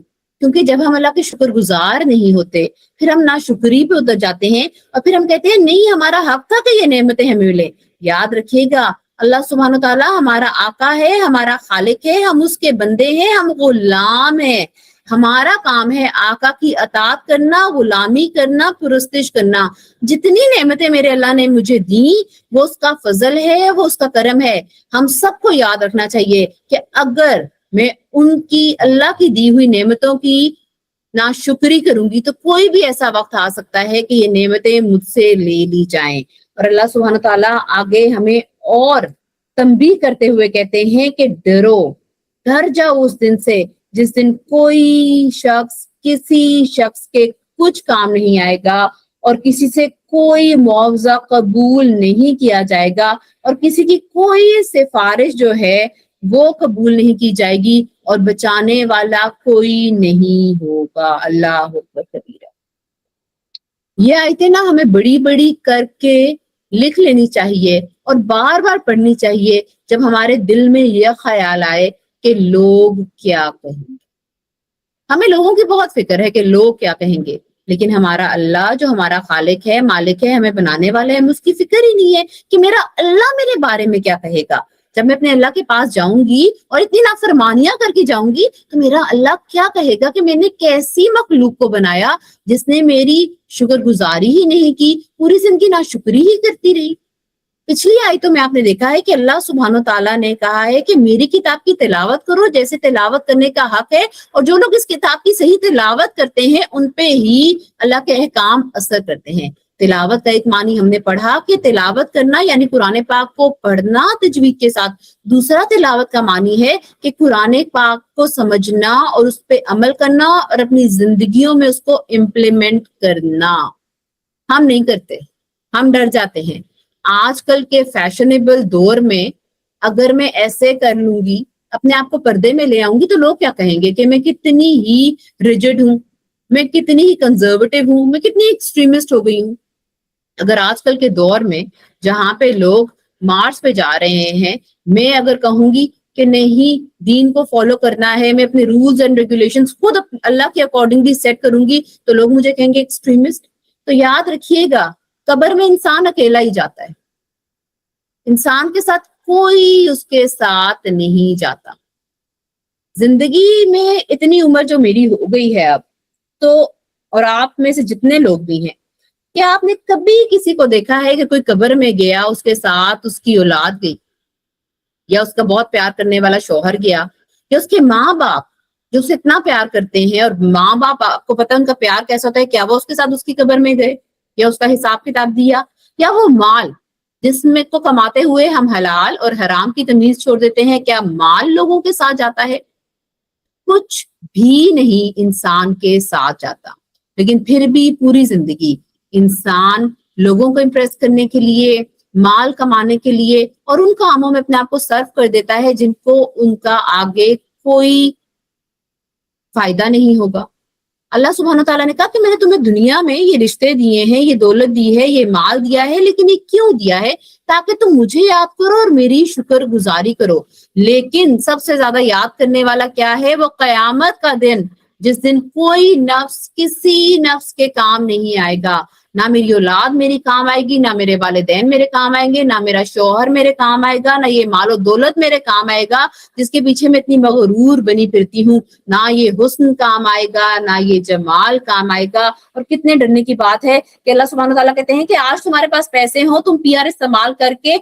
کیونکہ جب ہم اللہ کے شکر گزار نہیں ہوتے پھر ہم ناشکری پہ اتر جاتے ہیں، اور پھر ہم کہتے ہیں نہیں ہمارا حق تھا کہ یہ نعمتیں ہمیں ملے۔ یاد رکھیے گا اللہ سبحانہ و تعالیٰ ہمارا آقا ہے، ہمارا خالق ہے، ہم اس کے بندے ہیں، ہم غلام ہیں۔ ہمارا کام ہے آقا کی اطاعت کرنا، غلامی کرنا، پرستش کرنا۔ جتنی نعمتیں میرے اللہ نے مجھے دی وہ اس کا فضل ہے، وہ اس کا کرم ہے۔ ہم سب کو یاد رکھنا چاہیے کہ اگر میں ان کی اللہ کی دی ہوئی نعمتوں کی ناشکری کروں گی تو کوئی بھی ایسا وقت آ سکتا ہے کہ یہ نعمتیں مجھ سے لے لی جائیں۔ اور اللہ سبحانہ تعالیٰ آگے ہمیں اور تنبیہ کرتے ہوئے کہتے ہیں کہ ڈرو، ڈر جاؤ اس دن سے جس دن کوئی شخص کسی شخص کے کچھ کام نہیں آئے گا، اور کسی سے کوئی معاوضہ قبول نہیں کیا جائے گا، اور کسی کی کوئی سفارش جو ہے وہ قبول نہیں کی جائے گی، اور بچانے والا کوئی نہیں ہوگا۔ اللہ اکبر کبیرہ۔ یہ آیتیں نا ہمیں بڑی بڑی کر کے لکھ لینی چاہیے اور بار بار پڑھنی چاہیے جب ہمارے دل میں یہ خیال آئے کہ لوگ کیا کہیں گے۔ ہمیں لوگوں کی بہت فکر ہے کہ لوگ کیا کہیں گے، لیکن ہمارا اللہ جو ہمارا خالق ہے، مالک ہے، ہمیں بنانے والا ہے، ہمیں اس کی فکر ہی نہیں ہے کہ میرا اللہ میرے بارے میں کیا کہے گا۔ جب میں اپنے اللہ کے پاس جاؤں گی اور اتنی نافرمانیاں کر کے جاؤں گی تو میرا اللہ کیا کہے گا کہ میں نے کیسی مخلوق کو بنایا جس نے میری شکر گزاری ہی نہیں کی، پوری زندگی ناشکری ہی کرتی رہی۔ پچھلی آیتوں میں آپ نے دیکھا ہے کہ اللہ سبحانہ و تعالیٰ نے کہا ہے کہ میری کتاب کی تلاوت کرو جیسے تلاوت کرنے کا حق ہے، اور جو لوگ اس کتاب کی صحیح تلاوت کرتے ہیں ان پہ ہی اللہ کے احکام اثر کرتے ہیں۔ تلاوت کا ایک معنی ہم نے پڑھا کہ تلاوت کرنا یعنی قرآن پاک کو پڑھنا تجوید کے ساتھ۔ دوسرا تلاوت کا معنی ہے کہ قرآن پاک کو سمجھنا اور اس پہ عمل کرنا اور اپنی زندگیوں میں اس کو امپلیمنٹ کرنا۔ ہم نہیں کرتے، ہم ڈر جاتے ہیں۔ آج کل کے فیشنیبل دور میں اگر میں ایسے کر لوں گی، اپنے آپ کو پردے میں لے آؤں گی تو لوگ کیا کہیں گے کہ میں کتنی ہی ریجڈ ہوں، میں کتنی ہی کنزرویٹو ہوں، میں کتنی ایکسٹریمسٹ ہو گئی ہوں۔ اگر آج کل کے دور میں جہاں پہ لوگ مارس پہ جا رہے ہیں، میں اگر کہوں گی کہ نہیں دین کو فالو کرنا ہے، میں اپنے رولز اینڈ ریگولیشنز خود اللہ کے اکارڈنگلی سیٹ کروں گی، تو لوگ مجھے کہیں گے ایکسٹریمسٹ. تو یاد رکھیے گا قبر میں انسان اکیلا ہی جاتا ہے، انسان کے ساتھ کوئی اس کے ساتھ نہیں جاتا. زندگی میں اتنی عمر جو میری ہو گئی ہے اب تو، اور آپ میں سے جتنے لوگ بھی ہیں، کیا آپ نے کبھی کسی کو دیکھا ہے کہ کوئی قبر میں گیا، اس کے ساتھ اس کی اولاد گئی، یا اس کا بہت پیار کرنے والا شوہر گیا، یا اس کے ماں باپ جو اسے اتنا پیار کرتے ہیں، اور ماں باپ آپ کو پتہ ان کا پیار کیسا ہوتا ہے، کیا وہ اس کے ساتھ اس کی قبر میں گئے یا اس کا حساب کتاب دیا؟ یا وہ مال جس میں کو کماتے ہوئے ہم حلال اور حرام کی تمیز چھوڑ دیتے ہیں، کیا مال لوگوں کے ساتھ جاتا ہے؟ کچھ بھی نہیں انسان کے ساتھ جاتا. لیکن پھر بھی پوری زندگی انسان لوگوں کو امپریس کرنے کے لیے، مال کمانے کے لیے، اور ان کاموں میں اپنے آپ کو صرف کر دیتا ہے جن کو ان کا آگے کوئی فائدہ نہیں ہوگا. اللہ سبحانہ تعالیٰ نے کہا کہ میں نے تمہیں دنیا میں یہ رشتے دیے ہیں، یہ دولت دی ہے، یہ مال دیا ہے، لیکن یہ کیوں دیا ہے؟ تاکہ تم مجھے یاد کرو اور میری شکر گزاری کرو. لیکن سب سے زیادہ یاد کرنے والا کیا ہے؟ وہ قیامت کا دن، جس دن کوئی نفس کسی نفس کے کام نہیں آئے گا. نہ میری اولاد میری کام آئے گی، نہ میرے والدین میرے کام آئیں گے، نہ میرا شوہر میرے کام آئے گا، نہ یہ مال و دولت میرے کام آئے گا جس کے پیچھے میں اتنی مغرور بنی پھرتی ہوں، نہ یہ حسن کام آئے گا، نہ یہ جمال کام آئے گا. اور کتنے ڈرنے کی بات ہے کہ اللہ سبحانہ تعالیٰ کہتے ہیں کہ آج تمہارے پاس پیسے ہوں، تم پی آر استعمال کر کے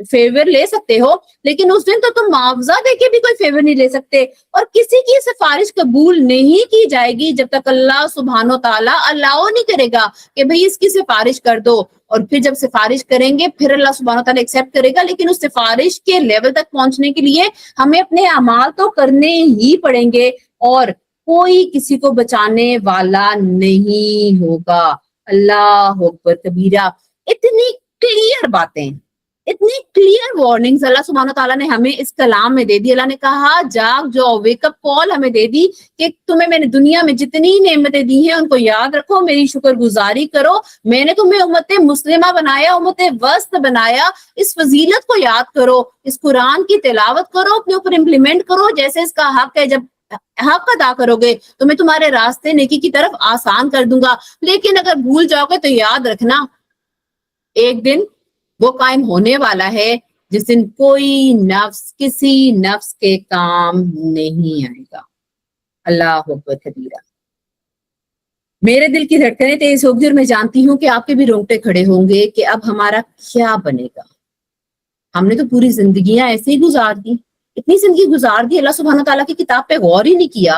فیور لے سکتے ہو، لیکن اس دن تو تم معاوضہ دے کے بھی کوئی فیور نہیں لے سکتے. اور کسی کی سفارش قبول نہیں کی جائے گی جب تک اللہ سبحانہ تعالیٰ الاؤ نہیں کرے گا کہ بھئی اس کی سفارش کر دو. اور پھر جب سفارش کریں گے پھر اللہ سبحانہ تعالیٰ ایکسیپٹ کرے گا، لیکن اس سفارش کے لیول تک پہنچنے کے لیے ہمیں اپنے اعمال تو کرنے ہی پڑیں گے، اور کوئی کسی کو بچانے والا نہیں ہوگا. اللہ اکبر کبیرہ. اتنی کلیئر باتیں، اتنی کلیئر وارننگز اللہ سبحانہ تعالیٰ نے ہمیں اس کلام میں دے دی. اللہ نے کہا جاگ جاؤ، ویک اپ کال ہمیں دے دی کہ تمہیں میں نے دنیا میں جتنی نعمتیں دی ہیں ان کو یاد رکھو، میری شکر گزاری کرو. میں نے تمہیں امت مسلمہ بنایا، امت وسط بنایا، اس فضیلت کو یاد کرو، اس قرآن کی تلاوت کرو، اپنے اوپر امپلیمنٹ کرو جیسے اس کا حق ہے. جب حق ادا کرو گے تو میں تمہارے راستے نیکی کی طرف آسان کر دوں گا. لیکن اگر بھول جاؤ گے تو یاد رکھنا ایک دن وہ قائم ہونے والا ہے جس دن کوئی نفس کسی نفس کے کام نہیں آئے گا. اللہ اکبر کبیرہ. میرے دل کی دھڑکنیں تیز ہوگی اور میں جانتی ہوں کہ آپ کے بھی رونگٹے کھڑے ہوں گے کہ اب ہمارا کیا بنے گا. ہم نے تو پوری زندگیاں ایسے ہی گزار دی، اتنی زندگی گزار دی، اللہ سبحانہ تعالیٰ کی کتاب پہ غور ہی نہیں کیا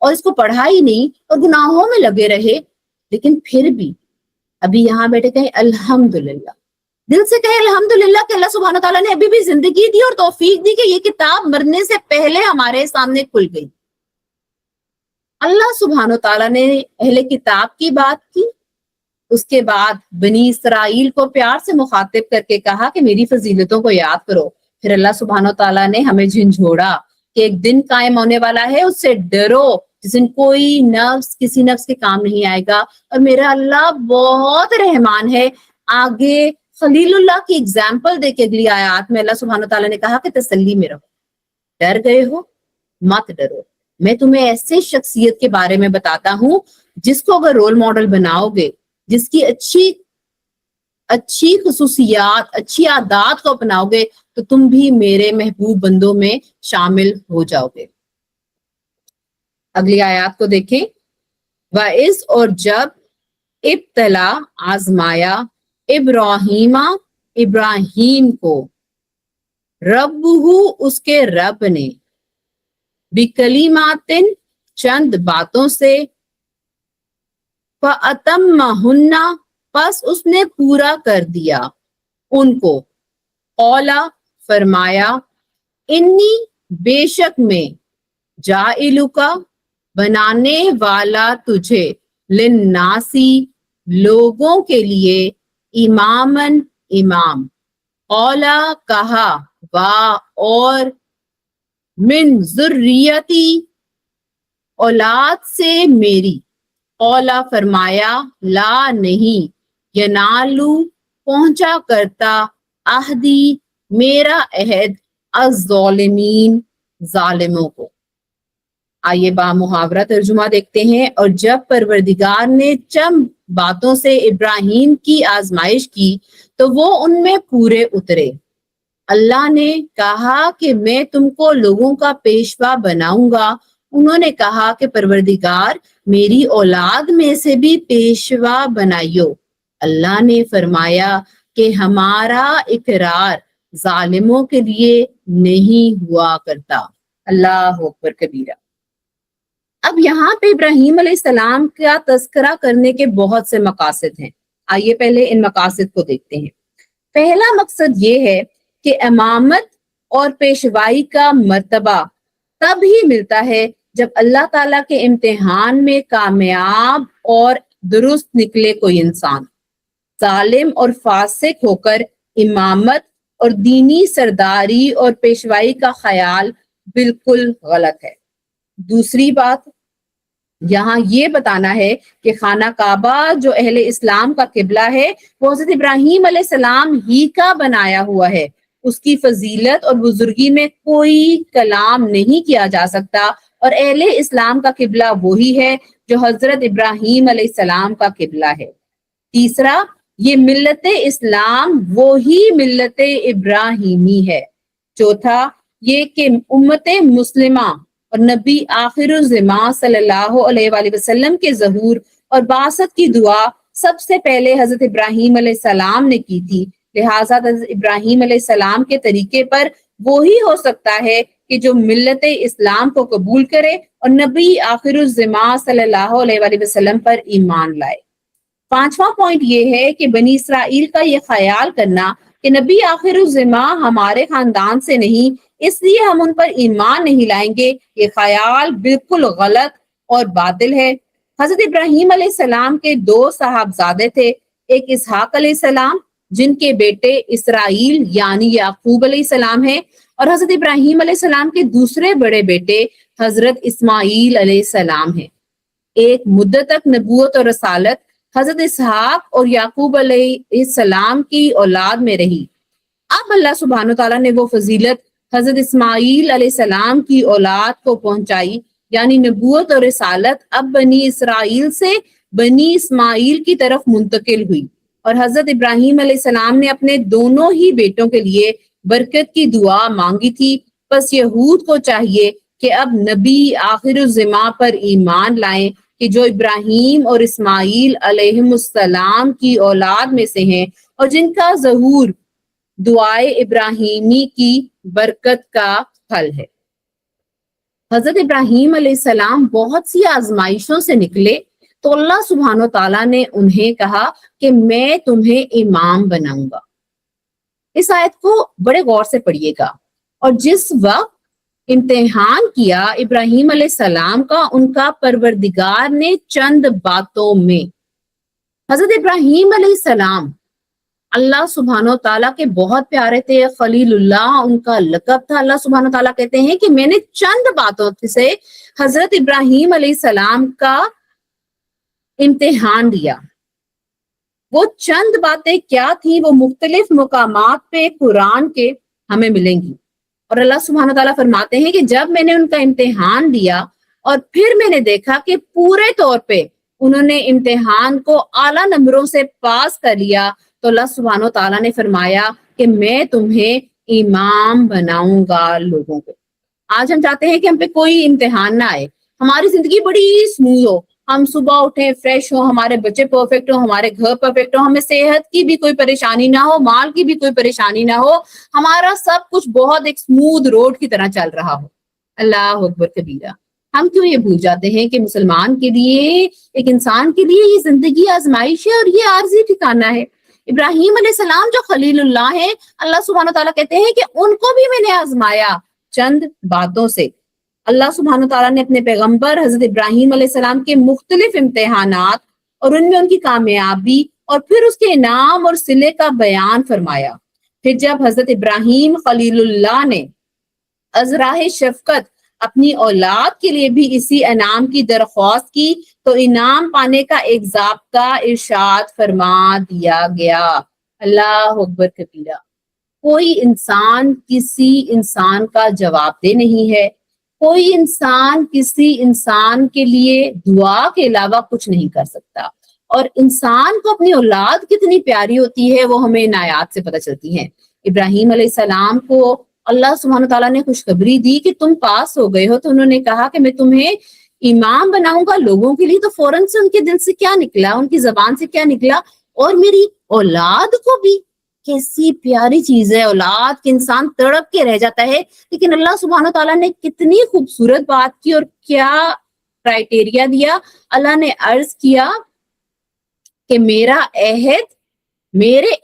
اور اس کو پڑھا ہی نہیں اور گناہوں میں لگے رہے. لیکن پھر بھی ابھی یہاں بیٹھے کہیں الحمدللہ، دل سے کہیں الحمدللہ کہ اللہ سبحانہ تعالیٰ نے ابھی بھی زندگی دی اور توفیق دی کہ یہ کتاب مرنے سے پہلے ہمارے سامنے کھل گئی. اللہ سبحانہ تعالیٰ نے اہل کتاب کی بات کی، اس کے بعد بنی اسرائیل کو پیار سے مخاطب کر کے کہا کہ میری فضیلتوں کو یاد کرو. پھر اللہ سبحانہ تعالیٰ نے ہمیں جھنجھوڑا کہ ایک دن قائم ہونے والا ہے، اس سے ڈرو جس دن کوئی نفس کسی نفس کے کام نہیں آئے گا. اور میرا اللہ بہت رحمان ہے. آگے خلیل اللہ کی اگزامپل دے کے اگلی آیات میں اللہ سبحانہ تعالیٰ نے کہا کہ تسلی میں رہو، ڈر گئے ہو مت ڈرو. میں تمہیں ایسے شخصیت کے بارے میں بتاتا ہوں جس کو اگر رول ماڈل بناؤ گے، جس کی اچھی خصوصیات، اچھی عادات کو اپناؤ گے تو تم بھی میرے محبوب بندوں میں شامل ہو جاؤ گے. اگلی آیات کو دیکھیں. وَإِذْ اور جب ابتلا آزمایا ابراہیم کو ربہ اس کے رب نے بکلماتن چند باتوں سے فَأَتَمَّهُنَّ پس اس نے پورا کر دیا ان کو. قولا فرمایا انی بے شک میں جائلکا بنانے والا تجھے للناسی لوگوں کے لیے امامن امام. قولا کہا وا اور من ذریتی اولاد سے میری. قولا فرمایا لا نہیں ینالو پہنچا کرتا عہدی میرا عہد الظالمین ظالموں کو۔ آئیے با محاورہ ترجمہ دیکھتے ہیں۔ اور جب پروردگار نے چند باتوں سے ابراہیم کی آزمائش کی تو وہ ان میں پورے اترے۔ اللہ نے کہا کہ میں تم کو لوگوں کا پیشوا بناؤں گا۔ انہوں نے کہا کہ پروردگار میری اولاد میں سے بھی پیشوا بنائیو۔ اللہ نے فرمایا کہ ہمارا اقرار ظالموں کے لیے نہیں ہوا کرتا۔ اللہ اکبر کبیرہ۔ اب یہاں پہ ابراہیم علیہ السلام کا تذکرہ کرنے کے بہت سے مقاصد ہیں۔ آئیے پہلے ان مقاصد کو دیکھتے ہیں۔ پہلا مقصد یہ ہے کہ امامت اور پیشوائی کا مرتبہ تب ہی ملتا ہے جب اللہ تعالیٰ کے امتحان میں کامیاب اور درست نکلے کوئی انسان۔ ظالم اور فاسق ہو کر امامت اور دینی سرداری اور پیشوائی کا خیال بالکل غلط ہے۔ دوسری بات یہاں یہ بتانا ہے کہ خانہ کعبہ جو اہل اسلام کا قبلہ ہے وہ حضرت ابراہیم علیہ السلام ہی کا بنایا ہوا ہے۔ اس کی فضیلت اور بزرگی میں کوئی کلام نہیں کیا جا سکتا، اور اہل اسلام کا قبلہ وہی ہے جو حضرت ابراہیم علیہ السلام کا قبلہ ہے۔ تیسرا، یہ ملت اسلام وہی ملت ابراہیمی ہے۔ چوتھا، یہ کہ امت مسلمہ اور نبی آخر الزمان صلی اللہ علیہ وآلہ وسلم کے ظہور اور بعثت کی دعا سب سے پہلے حضرت ابراہیم علیہ السلام نے کی تھی، لہٰذا حضرت ابراہیم علیہ السلام کے طریقے پر وہی ہو سکتا ہے کہ جو ملت اسلام کو قبول کرے اور نبی آخر الزمان صلی اللہ علیہ وآلہ وسلم پر ایمان لائے۔ پانچواں پوائنٹ یہ ہے کہ بنی اسرائیل کا یہ خیال کرنا کہ نبی آخر الزمان ہمارے خاندان سے نہیں اس لیے ہم ان پر ایمان نہیں لائیں گے، یہ خیال بالکل غلط اور باطل ہے۔ حضرت ابراہیم علیہ السلام کے دو صاحبزادے تھے، ایک اسحاق علیہ السلام جن کے بیٹے اسرائیل یعنی یعقوب علیہ السلام ہیں، اور حضرت ابراہیم علیہ السلام کے دوسرے بڑے بیٹے حضرت اسماعیل علیہ السلام ہیں۔ ایک مدت تک نبوت اور رسالت حضرت اسحاق اور یعقوب علیہ السلام کی اولاد میں رہی۔ اب اللہ سبحانہ وتعالیٰ نے وہ فضیلت حضرت اسماعیل علیہ السلام کی اولاد کو پہنچائی، یعنی نبوت اور رسالت اب بنی اسرائیل سے بنی اسماعیل کی طرف منتقل ہوئی، اور حضرت ابراہیم علیہ السلام نے اپنے دونوں ہی بیٹوں کے لیے برکت کی دعا مانگی تھی۔ پس یہود کو چاہیے کہ اب نبی آخر الزمان پر ایمان لائیں کہ جو ابراہیم اور اسماعیل علیہم السلام کی اولاد میں سے ہیں، اور جن کا ظہور دعائے ابراہیمی کی برکت کا پھل ہے۔ حضرت ابراہیم علیہ السلام بہت سی آزمائشوں سے نکلے تو اللہ سبحانہ تعالیٰ نے انہیں کہا کہ میں تمہیں امام بناؤں گا۔ اس آیت کو بڑے غور سے پڑھیے گا۔ اور جس وقت امتحان کیا ابراہیم علیہ السلام کا، ان کا پروردگار نے چند باتوں میں، حضرت ابراہیم علیہ السلام اللہ سبحانہ و تعالیٰ کے بہت پیارے تھے، خلیل اللہ ان کا لقب تھا۔ اللہ سبحانہ و تعالیٰ کہتے ہیں کہ میں نے چند باتوں سے حضرت ابراہیم علیہ السلام کا امتحان لیا۔ وہ چند باتیں کیا تھیں وہ مختلف مقامات پہ قرآن کے ہمیں ملیں گی، اور اللہ سبحانہ و تعالیٰ فرماتے ہیں کہ جب میں نے ان کا امتحان لیا اور پھر میں نے دیکھا کہ پورے طور پہ انہوں نے امتحان کو اعلیٰ نمبروں سے پاس کر لیا، تو اللہ سبحانہ و تعالیٰ نے فرمایا کہ میں تمہیں امام بناؤں گا لوگوں کو۔ آج ہم چاہتے ہیں کہ ہم پہ کوئی امتحان نہ آئے، ہماری زندگی بڑی اسموتھ ہو، ہم صبح اٹھیں فریش ہو، ہمارے بچے پرفیکٹ ہو، ہمارے گھر پرفیکٹ ہو، ہمیں صحت کی بھی کوئی پریشانی نہ ہو، مال کی بھی کوئی پریشانی نہ ہو، ہمارا سب کچھ بہت ایک اسموتھ روڈ کی طرح چل رہا ہو۔ اللہ اکبر کبیرہ۔ ہم کیوں یہ بھول جاتے ہیں کہ مسلمان کے لیے، ایک انسان کے لیے یہ زندگی آزمائش ہے اور یہ عارضی ٹھکانہ ہے۔ ابراہیم علیہ السلام جو خلیل اللہ ہیں، اللہ سبحانہ تعالیٰ کہتے ہیں کہ ان کو بھی میں نے آزمایا چند باتوں سے۔ اللہ سبحانہ تعالیٰ نے اپنے پیغمبر حضرت ابراہیم علیہ السلام کے مختلف امتحانات اور ان میں ان کی کامیابی اور پھر اس کے انعام اور صلے کا بیان فرمایا۔ پھر جب حضرت ابراہیم خلیل اللہ نے از راہ شفقت اپنی اولاد کے لیے بھی اسی انعام کی درخواست کی تو انعام پانے کا ایک ضابطہ ارشاد فرما دیا گیا۔ اللہ اکبر کبیرہ۔ کوئی انسان کسی انسان کا جواب دہ نہیں ہے، کوئی انسان کسی انسان کے لیے دعا کے علاوہ کچھ نہیں کر سکتا، اور انسان کو اپنی اولاد کتنی پیاری ہوتی ہے وہ ہمیں ان آیات سے پتہ چلتی ہے۔ ابراہیم علیہ السلام کو اللہ سبحانہ تعالیٰ نے خوشخبری دی کہ تم پاس ہو گئے ہو، تو انہوں نے کہا کہ میں تمہیں امام بناؤں گا لوگوں کے لیے، تو فوراً سے ان کے دل سے کیا نکلا، ان کی زبان سے کیا نکلا، اور میری اولاد کو بھی۔ کیسی پیاری چیز ہے اولاد کہ انسان تڑپ کے رہ جاتا ہے، لیکن اللہ سبحانہ تعالیٰ نے کتنی خوبصورت بات کی اور کیا کرائٹیریا دیا۔ اللہ نے عرض کیا کہ میرے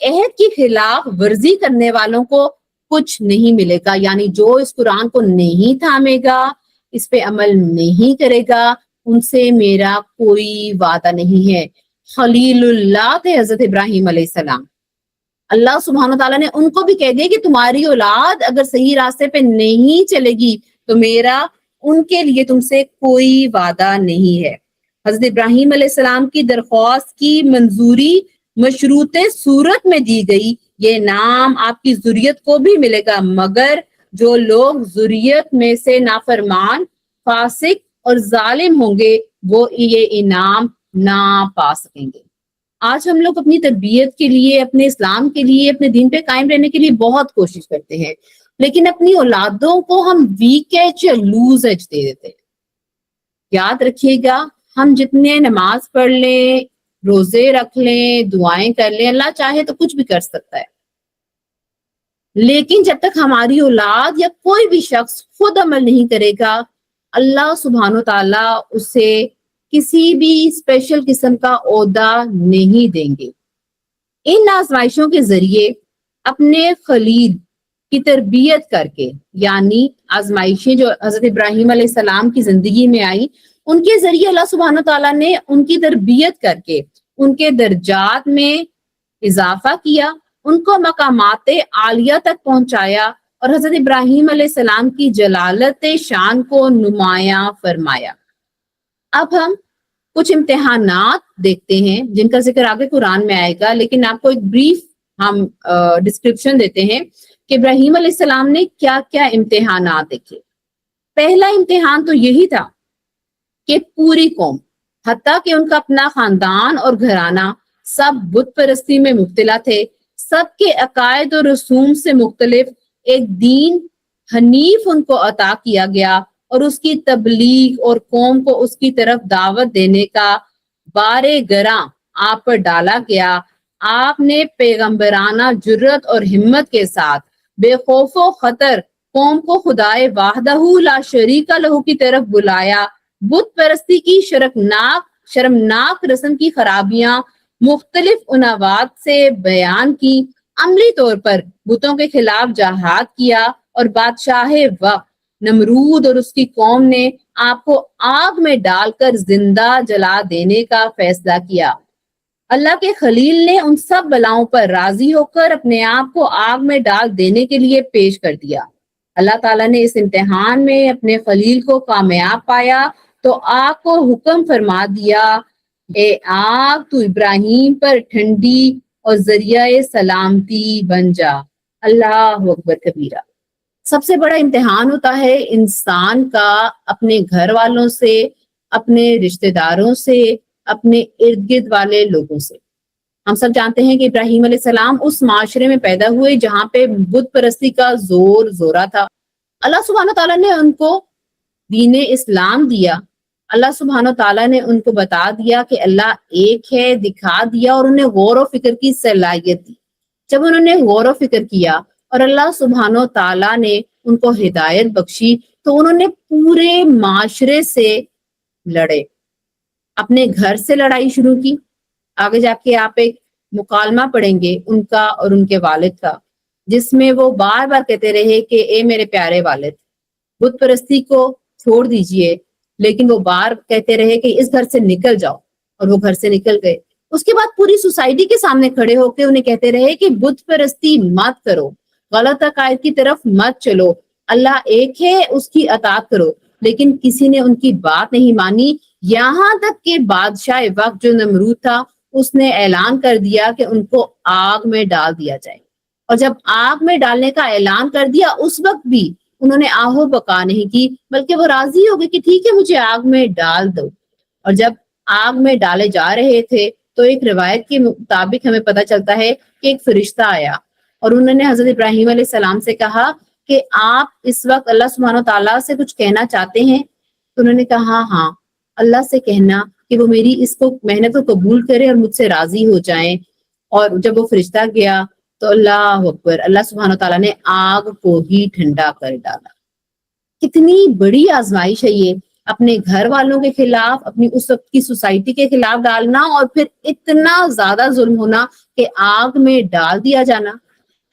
عہد کی خلاف ورزی کرنے والوں کو کچھ نہیں ملے گا، یعنی جو اس قرآن کو نہیں تھامے گا، اس پہ عمل نہیں کرے گا، ان سے میرا کوئی وعدہ نہیں ہے۔ خلیل اللہ تھے حضرت ابراہیم علیہ السلام۔ اللہ سبحانہ تعالیٰ نے ان کو بھی کہہ دیا کہ تمہاری اولاد اگر صحیح راستے پہ نہیں چلے گی تو میرا ان کے لیے تم سے کوئی وعدہ نہیں ہے۔ حضرت ابراہیم علیہ السلام کی درخواست کی منظوری مشروط صورت میں دی گئی، یہ نام آپ کی ذریت کو بھی ملے گا، مگر جو لوگ ذریت میں سے نافرمان، فاسق اور ظالم ہوں گے وہ یہ انعام نہ پا سکیں گے۔ آج ہم لوگ اپنی تربیت کے لیے، اپنے اسلام کے لیے، اپنے دین پہ قائم رہنے کے لیے بہت کوشش کرتے ہیں، لیکن اپنی اولادوں کو ہم ویک ایج یا لوز ایج دے دیتے ہیں۔ یاد رکھیے گا، ہم جتنے نماز پڑھ لیں، روزے رکھ لیں، دعائیں کر لیں، اللہ چاہے تو کچھ بھی کر سکتا ہے، لیکن جب تک ہماری اولاد یا کوئی بھی شخص خود عمل نہیں کرے گا، اللہ سبحانہ تعالیٰ اسے کسی بھی اسپیشل قسم کا عہدہ نہیں دیں گے۔ ان آزمائشوں کے ذریعے اپنے خلیل کی تربیت کر کے، یعنی آزمائشیں جو حضرت ابراہیم علیہ السلام کی زندگی میں آئی، ان کے ذریعے اللہ سبحانہ تعالیٰ نے ان کی تربیت کر کے ان کے درجات میں اضافہ کیا، ان کو مقامات عالیہ تک پہنچایا اور حضرت ابراہیم علیہ السلام کی جلالت شان کو نمایاں فرمایا۔ اب ہم کچھ امتحانات دیکھتے ہیں جن کا ذکر آگے قرآن میں آئے گا، لیکن آپ کو ایک بریف ہم ڈسکرپشن دیتے ہیں کہ ابراہیم علیہ السلام نے کیا کیا امتحانات دیکھے۔ پہلا امتحان تو یہی تھا کہ پوری قوم، حتیٰ کہ ان کا اپنا خاندان اور گھرانہ، سب بت پرستی میں مبتلا تھے، سب کے عقائد اور رسوم سے مختلف ایک دین حنیف ان کو عطا کیا گیا، اور اس کی تبلیغ اور قوم کو اس کی طرف دعوت دینے کا بار گراں آپ پر ڈالا گیا۔ آپ نے پیغمبرانہ جرت اور ہمت کے ساتھ بے خوف و خطر قوم کو خدائے وحدہ لا شریک لہ کی طرف بلایا، بت پرستی کی شرمناک رسم کی خرابیاں مختلف عنوات سے بیان کی، عملی طور پر بتوں کے خلاف جہاد کیا، اور بادشاہ وقت نمرود اور اس کی قوم نے آپ کو آگ میں ڈال کر زندہ جلا دینے کا فیصلہ کیا۔ اللہ کے خلیل نے ان سب بلاؤں پر راضی ہو کر اپنے آپ کو آگ میں ڈال دینے کے لیے پیش کر دیا۔ اللہ تعالیٰ نے اس امتحان میں اپنے خلیل کو کامیاب پایا تو آگ کو حکم فرما دیا، اے آگ تو ابراہیم پر ٹھنڈی اور ذریعہ سلامتی بن جا۔ اللہ اکبر کبیرہ۔ سب سے بڑا امتحان ہوتا ہے انسان کا اپنے گھر والوں سے، اپنے رشتہ داروں سے، اپنے ارد گرد والے لوگوں سے۔ ہم سب جانتے ہیں کہ ابراہیم علیہ السلام اس معاشرے میں پیدا ہوئے جہاں پہ بت پرستی کا زور زورا تھا۔ اللہ سبحانہ تعالیٰ نے ان کو دین اسلام دیا، اللہ سبحانہ تعالیٰ نے ان کو بتا دیا کہ اللہ ایک ہے، دکھا دیا، اور انہیں غور و فکر کی صلاحیت دی۔ جب انہوں نے غور و فکر کیا اور اللہ سبحانہ تعالیٰ نے ان کو ہدایت بخشی تو انہوں نے پورے معاشرے سے لڑے، اپنے گھر سے لڑائی شروع کی۔ آگے جا کے آپ ایک مکالمہ پڑھیں گے ان کا اور ان کے والد کا، جس میں وہ بار بار کہتے رہے کہ اے میرے پیارے والد، بت پرستی کو چھوڑ دیجئے، لیکن وہ بار کہتے رہے کہ اس گھر سے نکل جاؤ، اور وہ گھر سے نکل گئے۔ اس کے بعد پوری سوسائٹی کے سامنے کھڑے ہو کے انہیں کہتے رہے کہ بت پرستی مت کرو، غلط عقائد کی طرف مت چلو، اللہ ایک ہے، اس کی اطاعت کرو۔ لیکن کسی نے ان کی بات نہیں مانی، یہاں تک کہ بادشاہ وقت جو نمرود تھا اس نے اعلان کر دیا کہ ان کو آگ میں ڈال دیا جائے۔ اور جب آگ میں ڈالنے کا اعلان کر دیا اس وقت بھی انہوں نے آہو بکا نہیں کی، بلکہ وہ راضی ہو گئے کہ ٹھیک ہے مجھے آگ میں ڈال دو۔ اور جب آگ میں ڈالے جا رہے تھے تو ایک روایت کے مطابق ہمیں پتہ چلتا ہے کہ ایک فرشتہ آیا اور انہوں نے حضرت ابراہیم علیہ السلام سے کہا کہ آپ اس وقت اللہ سبحانہ و تعالیٰ سے کچھ کہنا چاہتے ہیں؟ تو انہوں نے کہا ہاں، اللہ سے کہنا کہ وہ میری اس کو محنت کو قبول کرے اور مجھ سے راضی ہو جائیں۔ اور جب وہ فرشتہ گیا تو اللہ اکبر، اللہ سبحانہ و تعالیٰ نے آگ کو ہی ٹھنڈا کر ڈالا۔ کتنی بڑی آزمائش ہے یہ، اپنے گھر والوں کے خلاف، اپنی اس وقت کی سوسائٹی کے خلاف ڈالنا، اور پھر اتنا زیادہ ظلم ہونا کہ آگ میں ڈال دیا جانا۔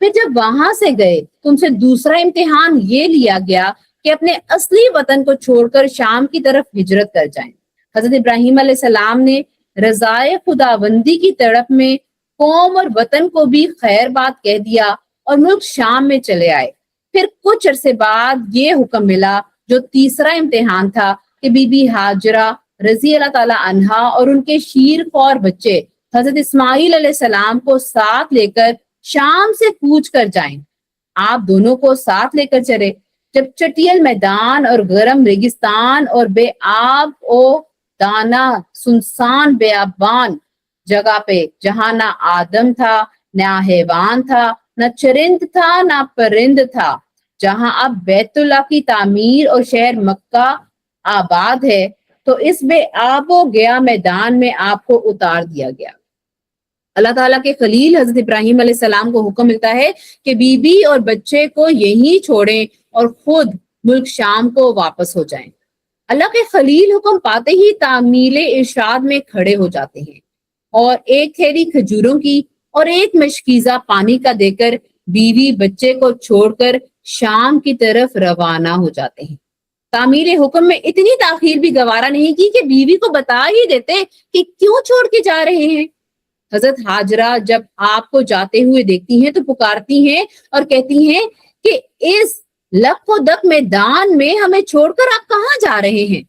پھر جب وہاں سے گئے تو ان سے دوسرا امتحان یہ لیا گیا کہ اپنے اصلی وطن کو چھوڑ کر شام کی طرف ہجرت کر جائیں۔ حضرت ابراہیم علیہ السلام نے رضائے خداوندی کی تڑپ میں قوم اور وطن کو بھی خیر بات کہہ دیا اور ملک شام میں چلے آئے۔ پھر کچھ عرصے بعد یہ حکم ملا جو تیسرا امتحان تھا کہ بی بی ہاجرہ رضی اللہ تعالی عنہا اور ان کے شیر خوار بچے حضرت اسماعیل علیہ السلام کو ساتھ لے کر شام سے کوچ کر جائیں۔ آپ دونوں کو ساتھ لے کر چلے۔ جب چٹیل میدان اور گرم ریگستان اور بے آب و دانا سنسان بیابان جگہ پہ جہاں نہ آدم تھا نہ حیوان تھا نہ چرند تھا نہ پرند تھا، جہاں اب بیت اللہ کی تعمیر اور شہر مکہ آباد ہے، تو اس بے آب و گیا میدان میں آپ کو اتار دیا گیا۔ اللہ تعالیٰ کے خلیل حضرت ابراہیم علیہ السلام کو حکم ملتا ہے کہ بی بی اور بچے کو یہیں چھوڑیں اور خود ملک شام کو واپس ہو جائیں۔ اللہ کے خلیل حکم پاتے ہی تعمیل ارشاد میں کھڑے ہو جاتے ہیں اور ایک تھیلی کھجوروں کی اور ایک مشکیزہ پانی کا دے کر بیوی بچے کو چھوڑ کر شام کی طرف روانہ ہو جاتے ہیں۔ تعمیل حکم میں اتنی تاخیر بھی گوارا نہیں کی کہ بیوی کو بتا ہی دیتے کہ کیوں چھوڑ کے جا رہے ہیں۔ حضرت ہاجرہ جب آپ کو جاتے ہوئے دیکھتی ہیں تو پکارتی ہیں اور کہتی ہیں کہ اس لک و دک میدان میں ہمیں چھوڑ کر آپ کہاں جا رہے ہیں؟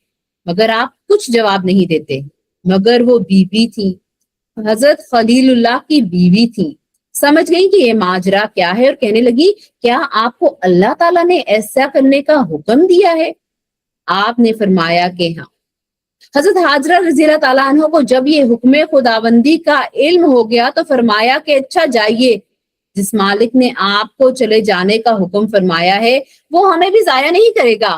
مگر آپ کچھ جواب نہیں دیتے۔ مگر وہ بیوی تھی، حضرت خلیل اللہ کی بیوی تھی، سمجھ گئی کہ یہ ماجرا کیا ہے اور کہنے لگی کیا آپ کو اللہ تعالیٰ نے ایسا کرنے کا حکم دیا ہے؟ آپ نے فرمایا کہ ہاں۔ حضرت ہاجرہ رضی اللہ تعالیٰ عنہ کو جب یہ حکم خداوندی کا علم ہو گیا تو فرمایا کہ اچھا جائیے، جس مالک نے آپ کو چلے جانے کا حکم فرمایا ہے وہ ہمیں بھی ضائع نہیں کرے گا۔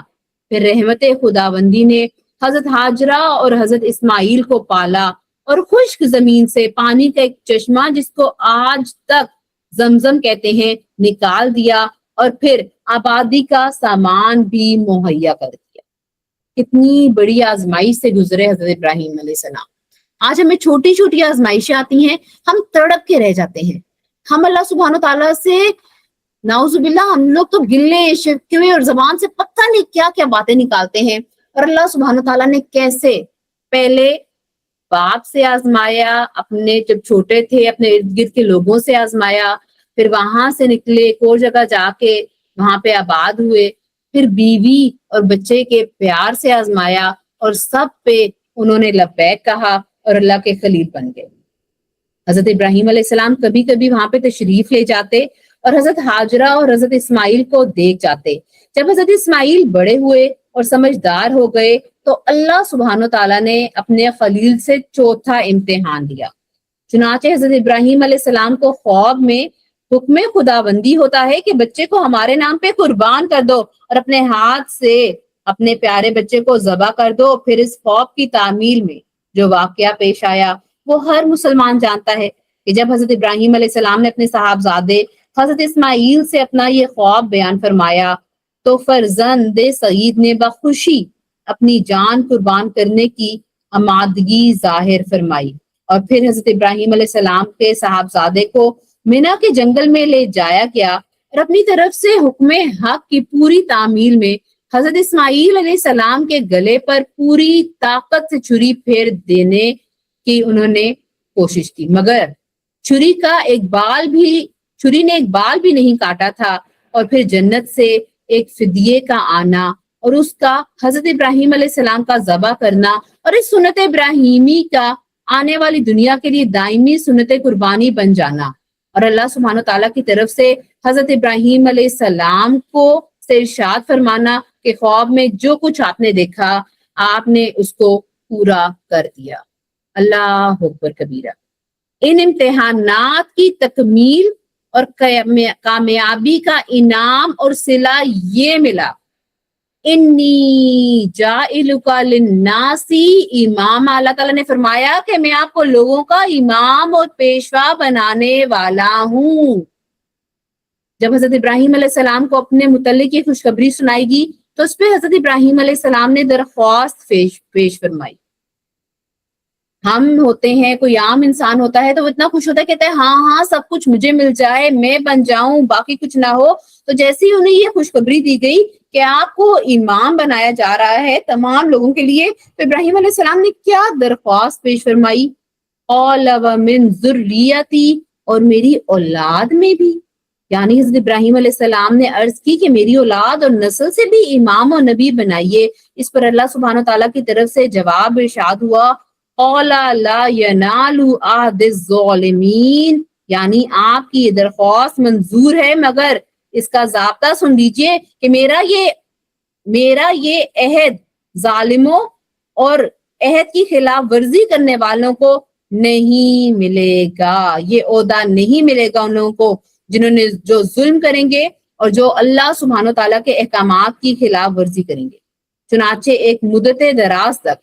پھر رحمت خداوندی نے حضرت ہاجرہ اور حضرت اسماعیل کو پالا اور خشک زمین سے پانی کا ایک چشمہ جس کو آج تک زمزم کہتے ہیں نکال دیا اور پھر آبادی کا سامان بھی مہیا کر دیا۔ کتنی بڑی آزمائش سے گزرے حضرت ابراہیم علیہ السلام۔ آج ہمیں چھوٹی چھوٹی آزمائشیں آتی ہیں، ہم تڑپ کے رہ جاتے ہیں۔ ہم اللہ سبحانہ تعالیٰ سے نعوذ باللہ ہم لوگ تو گلے شکوے اور زبان سے پتہ نہیں کیا کیا باتیں نکالتے ہیں، اور اللہ سبحانہ تعالیٰ نے کیسے پہلے باپ سے آزمایا، اپنے جب چھوٹے تھے اپنے ارد گرد کے لوگوں سے آزمایا، پھر وہاں سے نکلے ایک اور جگہ جا کے وہاں پہ آباد ہوئے، پھر بیوی اور بچے کے پیار سے آزمایا اور سب پہ انہوں نے لبیک کہا اور اللہ کے خلیل بن گئے۔ حضرت ابراہیم علیہ السلام کبھی کبھی وہاں پہ تشریف لے جاتے اور حضرت ہاجرہ اور حضرت اسماعیل کو دیکھ جاتے۔ جب حضرت اسماعیل بڑے ہوئے اور سمجھدار ہو گئے تو اللہ سبحانہ تعالیٰ نے اپنے خلیل سے چوتھا امتحان لیا۔ چنانچہ حضرت ابراہیم علیہ السلام کو خواب میں حکم خداوندی ہوتا ہے کہ بچے کو ہمارے نام پہ قربان کر دو اور اپنے ہاتھ سے اپنے پیارے بچے کو ذبح کر دو۔ پھر اس خواب کی تعمیل میں جو واقعہ پیش آیا وہ ہر مسلمان جانتا ہے کہ جب حضرت ابراہیم علیہ السلام نے اپنے صاحبزادے حضرت اسماعیل سے اپنا یہ خواب بیان فرمایا تو فرزند سعید نے بخوشی اپنی جان قربان کرنے کی آمادگی ظاہر فرمائی، اور پھر حضرت ابراہیم علیہ السلام کے صاحبزادے کو مینا کے جنگل میں لے جایا گیا اور اپنی طرف سے حکم حق کی پوری تعمیل میں حضرت اسماعیل علیہ السلام کے گلے پر پوری طاقت سے چھری پھیر دینے کی انہوں نے کوشش کی، مگر چھری نے ایک بال بھی نہیں کاٹا تھا، اور پھر جنت سے ایک فدیے کا آنا اور اس کا حضرت ابراہیم علیہ السلام کا ذبح کرنا اور اس سنت ابراہیمی کا آنے والی دنیا کے لیے دائمی سنت قربانی بن جانا، اور اللہ سبحانہ تعالیٰ کی طرف سے حضرت ابراہیم علیہ السلام کو سے ارشاد فرمانا کہ خواب میں جو کچھ آپ نے دیکھا آپ نے اس کو پورا کر دیا۔ اللہ اکبر کبیرہ۔ ان امتحانات کی تکمیل اور کامیابی کا انعام اور صلہ یہ ملا، انی جاعلک للناسی امام، اللہ تعالیٰ نے فرمایا کہ میں آپ کو لوگوں کا امام اور پیشوا بنانے والا ہوں۔ جب حضرت ابراہیم علیہ السلام کو اپنے متعلق یہ خوشخبری سنائی گی تو اس پہ حضرت ابراہیم علیہ السلام نے درخواست پیش فرمائی۔ ہم ہوتے ہیں، کوئی عام انسان ہوتا ہے تو وہ اتنا خوش ہوتا ہے، کہتا ہے ہاں ہاں سب کچھ مجھے مل جائے، میں بن جاؤں، باقی کچھ نہ ہو۔ تو جیسے ہی انہیں یہ خوشخبری دی گئی کہ آپ کو امام بنایا جا رہا ہے تمام لوگوں کے لیے، تو ابراہیم علیہ السلام نے کیا درخواست پیش فرمائی؟ قال ومن ذریتی، اور میری اولاد میں بھی، یعنی حضرت ابراہیم علیہ السلام نے عرض کی کہ میری اولاد اور نسل سے بھی امام اور نبی بنائیے۔ اس پر اللہ سبحانہ تعالیٰ کی طرف سے جواب ارشاد ہوا، قال لا ینال عہد الظالمین، یعنی آپ کی یہ درخواست منظور ہے، مگر اس کا ضابطہ سن لیجئے کہ میرا یہ عہد ظالموں اور عہد کی خلاف ورزی کرنے والوں کو نہیں ملے گا، یہ عہدہ نہیں ملے گا ان لوگوں کو جو ظلم کریں گے اور جو اللہ سبحانہ تعالیٰ کے احکامات کی خلاف ورزی کریں گے۔ چنانچہ ایک مدت دراز تک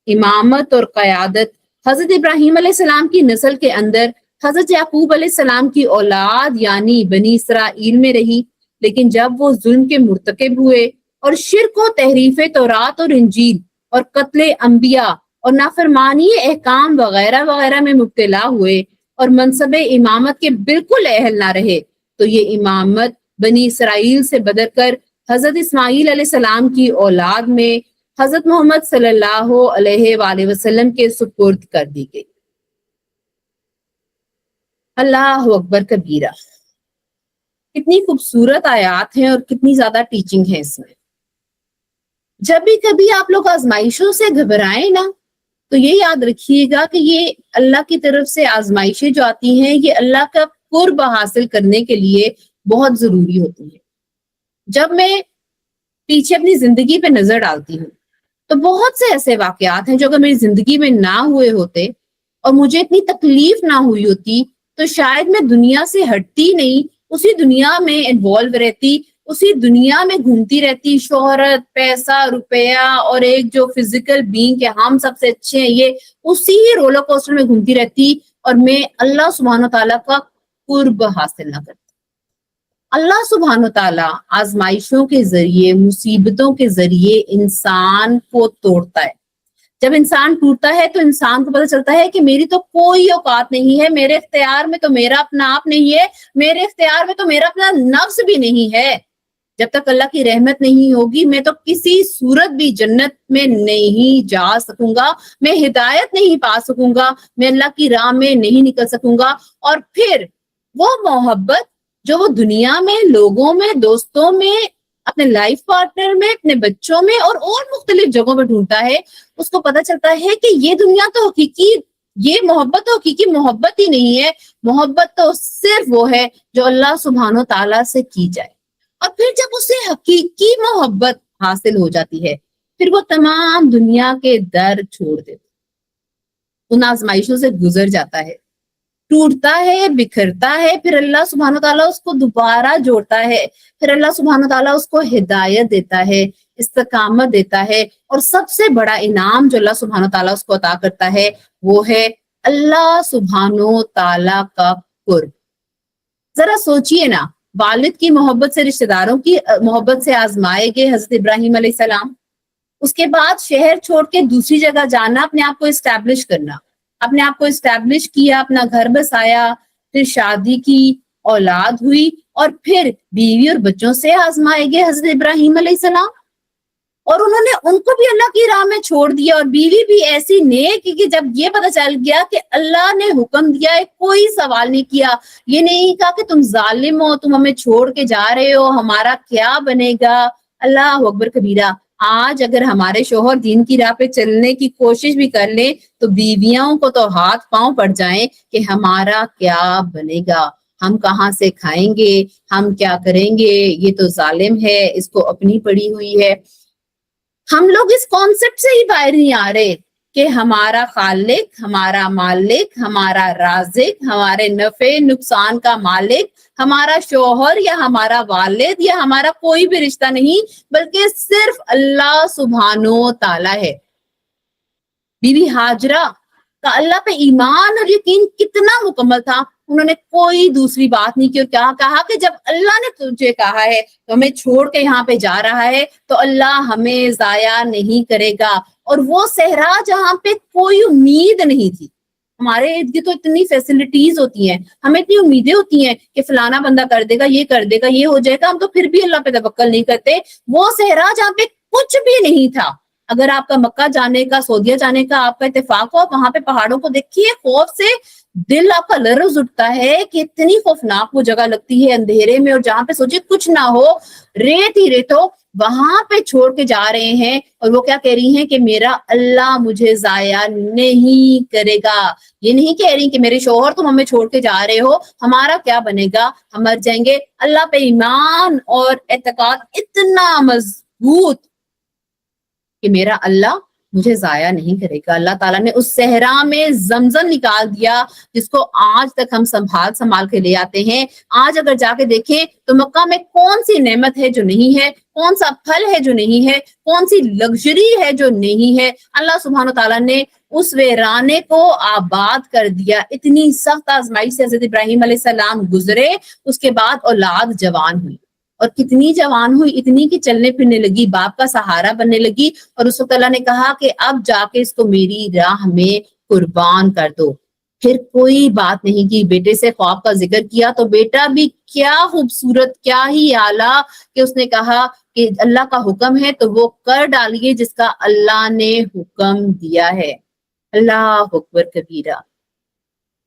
امامت اور قیادت حضرت ابراہیم علیہ السلام کی نسل کے اندر حضرت یعقوب علیہ السلام کی اولاد یعنی بنی اسرائیل میں رہی، لیکن جب وہ ظلم کے مرتکب ہوئے اور شرک و تحریف تورات اور انجیل اور قتل انبیاء اور نافرمانی احکام وغیرہ وغیرہ میں مبتلا ہوئے اور منصب امامت کے بالکل اہل نہ رہے، تو یہ امامت بنی اسرائیل سے بدل کر حضرت اسماعیل علیہ السلام کی اولاد میں حضرت محمد صلی اللہ علیہ وآلہ وسلم کے سپرد کر دی گئی۔ اللہ اکبر کبیرہ۔ کتنی خوبصورت آیات ہیں اور کتنی زیادہ ٹیچنگ ہے اس میں۔ جب بھی کبھی آپ لوگ آزمائشوں سے گھبرائیں نا تو یہ یاد رکھیے گا کہ یہ اللہ کی طرف سے آزمائشیں جو آتی ہیں یہ اللہ کا قرب حاصل کرنے کے لیے بہت ضروری ہوتی ہیں۔ جب میں پیچھے اپنی زندگی پہ نظر ڈالتی ہوں تو بہت سے ایسے واقعات ہیں جو اگر میری زندگی میں نہ ہوئے ہوتے اور مجھے اتنی تکلیف نہ ہوئی ہوتی تو شاید میں دنیا سے ہٹتی نہیں، اسی دنیا میں انوالو رہتی، اسی دنیا میں گھومتی رہتی، شہرت، پیسہ، روپیہ اور ایک جو فزیکل بینگ کہ ہم سب سے اچھے ہیں، یہ اسی ہی رولر کوسٹر میں گھومتی رہتی اور میں اللہ سبحانہ تعالیٰ کا قرب حاصل نہ کرتی۔ اللہ سبحانہ تعالیٰ آزمائشوں کے ذریعے، مصیبتوں کے ذریعے انسان کو توڑتا ہے۔ جب انسان ٹوٹتا ہے تو انسان کو پتہ چلتا ہے کہ میری تو کوئی اوقات نہیں ہے، میرے اختیار میں تو میرا اپنا آپ نہیں ہے، میرے اختیار میں تو میرا اپنا نفس بھی نہیں ہے۔ جب تک اللہ کی رحمت نہیں ہوگی میں تو کسی صورت بھی جنت میں نہیں جا سکوں گا، میں ہدایت نہیں پا سکوں گا، میں اللہ کی راہ میں نہیں نکل سکوں گا۔ اور پھر وہ محبت جو وہ دنیا میں، لوگوں میں، دوستوں میں، اپنے لائف پارٹنر میں، اپنے بچوں میں اور مختلف جگہوں پہ ڈھونڈتا ہے، اس کو پتہ چلتا ہے کہ یہ دنیا تو حقیقی، یہ محبت تو حقیقی محبت ہی نہیں ہے، محبت تو صرف وہ ہے جو اللہ سبحانہ تعالیٰ سے کی جائے۔ اور پھر جب اسے حقیقی محبت حاصل ہو جاتی ہے پھر وہ تمام دنیا کے در چھوڑ دیتا، ان آزمائشوں سے گزر جاتا ہے، ٹوٹتا ہے، بکھرتا ہے، پھر اللہ سبحانہ تعالیٰ اس کو دوبارہ جوڑتا ہے، پھر اللہ سبحانہ تعالیٰ اس کو ہدایت دیتا ہے، استقامت دیتا ہے، اور سب سے بڑا انعام جو اللہ سبحانہ تعالیٰ اس کو عطا کرتا ہے وہ ہے اللہ سبحانہ تعالیٰ کا قرب۔ ذرا سوچئے نا، والد کی محبت سے، رشتہ داروں کی محبت سے آزمائے گئے حضرت ابراہیم علیہ السلام، اس کے بعد شہر چھوڑ کے دوسری جگہ جانا، اپنے آپ کو اسٹیبلش کرنا، اپنے آپ کو اسٹیبلش کیا، اپنا گھر بسایا، پھر شادی کی، اولاد ہوئی، اور پھر بیوی اور بچوں سے آزمائے گئے حضرت ابراہیم علیہ السلام، اور انہوں نے ان کو بھی اللہ کی راہ میں چھوڑ دیا، اور بیوی بھی ایسی نیک کہ جب یہ پتہ چل گیا کہ اللہ نے حکم دیا ہے، کوئی سوال نہیں کیا، یہ نہیں کہا کہ تم ظالم ہو، تم ہمیں چھوڑ کے جا رہے ہو، ہمارا کیا بنے گا۔ اللہ اکبر کبیرہ۔ آج اگر ہمارے شوہر دین کی راہ پہ چلنے کی کوشش بھی کر لیں تو بیویوں کو تو ہاتھ پاؤں پڑ جائیں کہ ہمارا کیا بنے گا، ہم کہاں سے کھائیں گے، ہم کیا کریں گے، یہ تو ظالم ہے، اس کو اپنی پڑی ہوئی ہے۔ ہم لوگ اس کانسیپٹ سے ہی باہر نہیں آ رہے کہ ہمارا خالق، ہمارا مالک، ہمارا رازق، ہمارے نفع نقصان کا مالک ہمارا شوہر یا ہمارا والد یا ہمارا کوئی بھی رشتہ نہیں، بلکہ صرف اللہ سبحانہ و تعالی ہے۔ بی بی ہاجرہ کا اللہ پہ ایمان اور یقین کتنا مکمل تھا، انہوں نے کوئی دوسری بات نہیں کی اور کیا کہا کہ جب اللہ نے تجھے کہا ہے تو ہمیں چھوڑ کے یہاں پہ جا رہا ہے تو اللہ ہمیں ضائع نہیں کرے گا۔ اور وہ صحرا جہاں پہ کوئی امید نہیں تھی، ہمارے ارد گرد تو اتنی فیسلٹیز ہوتی ہیں، ہمیں اتنی امیدیں ہوتی ہیں کہ فلانا بندہ کر دے گا، یہ کر دے گا، یہ ہو جائے گا، ہم تو پھر بھی اللہ پہ توکل نہیں کرتے۔ وہ صحرا جہاں پہ کچھ بھی نہیں تھا، اگر آپ کا مکہ جانے کا، سعودیہ جانے کا آپ کا اتفاق ہو، وہاں پہ پہاڑوں کو دیکھیے، خوف سے دل آپ کا لرز اٹھتا ہے کہ اتنی خوفناک وہ جگہ لگتی ہے اندھیرے میں، اور جہاں پہ سوچے کچھ نہ ہو، ریت ہی ریت ہو، وہاں پہ چھوڑ کے جا رہے ہیں، اور وہ کیا کہہ رہی ہیں کہ میرا اللہ مجھے ضائع نہیں کرے گا۔ یہ نہیں کہہ رہی کہ میرے شوہر تم ہمیں چھوڑ کے جا رہے ہو، ہمارا کیا بنے گا، ہم مر جائیں گے۔ اللہ پہ ایمان اور اعتقاد اتنا مضبوط کہ میرا اللہ مجھے ضائع نہیں کرے گا۔ اللہ تعالیٰ نے اس صحرا میں زمزم نکال دیا جس کو آج تک ہم سنبھال کے لے آتے ہیں۔ آج اگر جا کے دیکھیں تو مکہ میں کون سی نعمت ہے جو نہیں ہے، کون سا پھل ہے جو نہیں ہے، کون سی لگژری ہے جو نہیں ہے۔ اللہ سبحانہ تعالیٰ نے اس ویرانے کو آباد کر دیا۔ اتنی سخت آزمائش سے حضرت ابراہیم علیہ السلام گزرے، اس کے بعد اولاد جوان ہوئی، اور کتنی جوان ہوئی، اتنی کہ چلنے پھرنے لگی، باپ کا سہارا بننے لگی، اور اس وقت اللہ نے کہا کہ اب جا کے اس کو میری راہ میں قربان کر دو۔ پھر کوئی بات نہیں کی، بیٹے سے خواب کا ذکر کیا تو بیٹا بھی کیا خوبصورت، کیا ہی اعلیٰ کہ اس نے کہا کہ اللہ کا حکم ہے تو وہ کر ڈالیے جس کا اللہ نے حکم دیا ہے۔ اللہ اکبر کبیرہ۔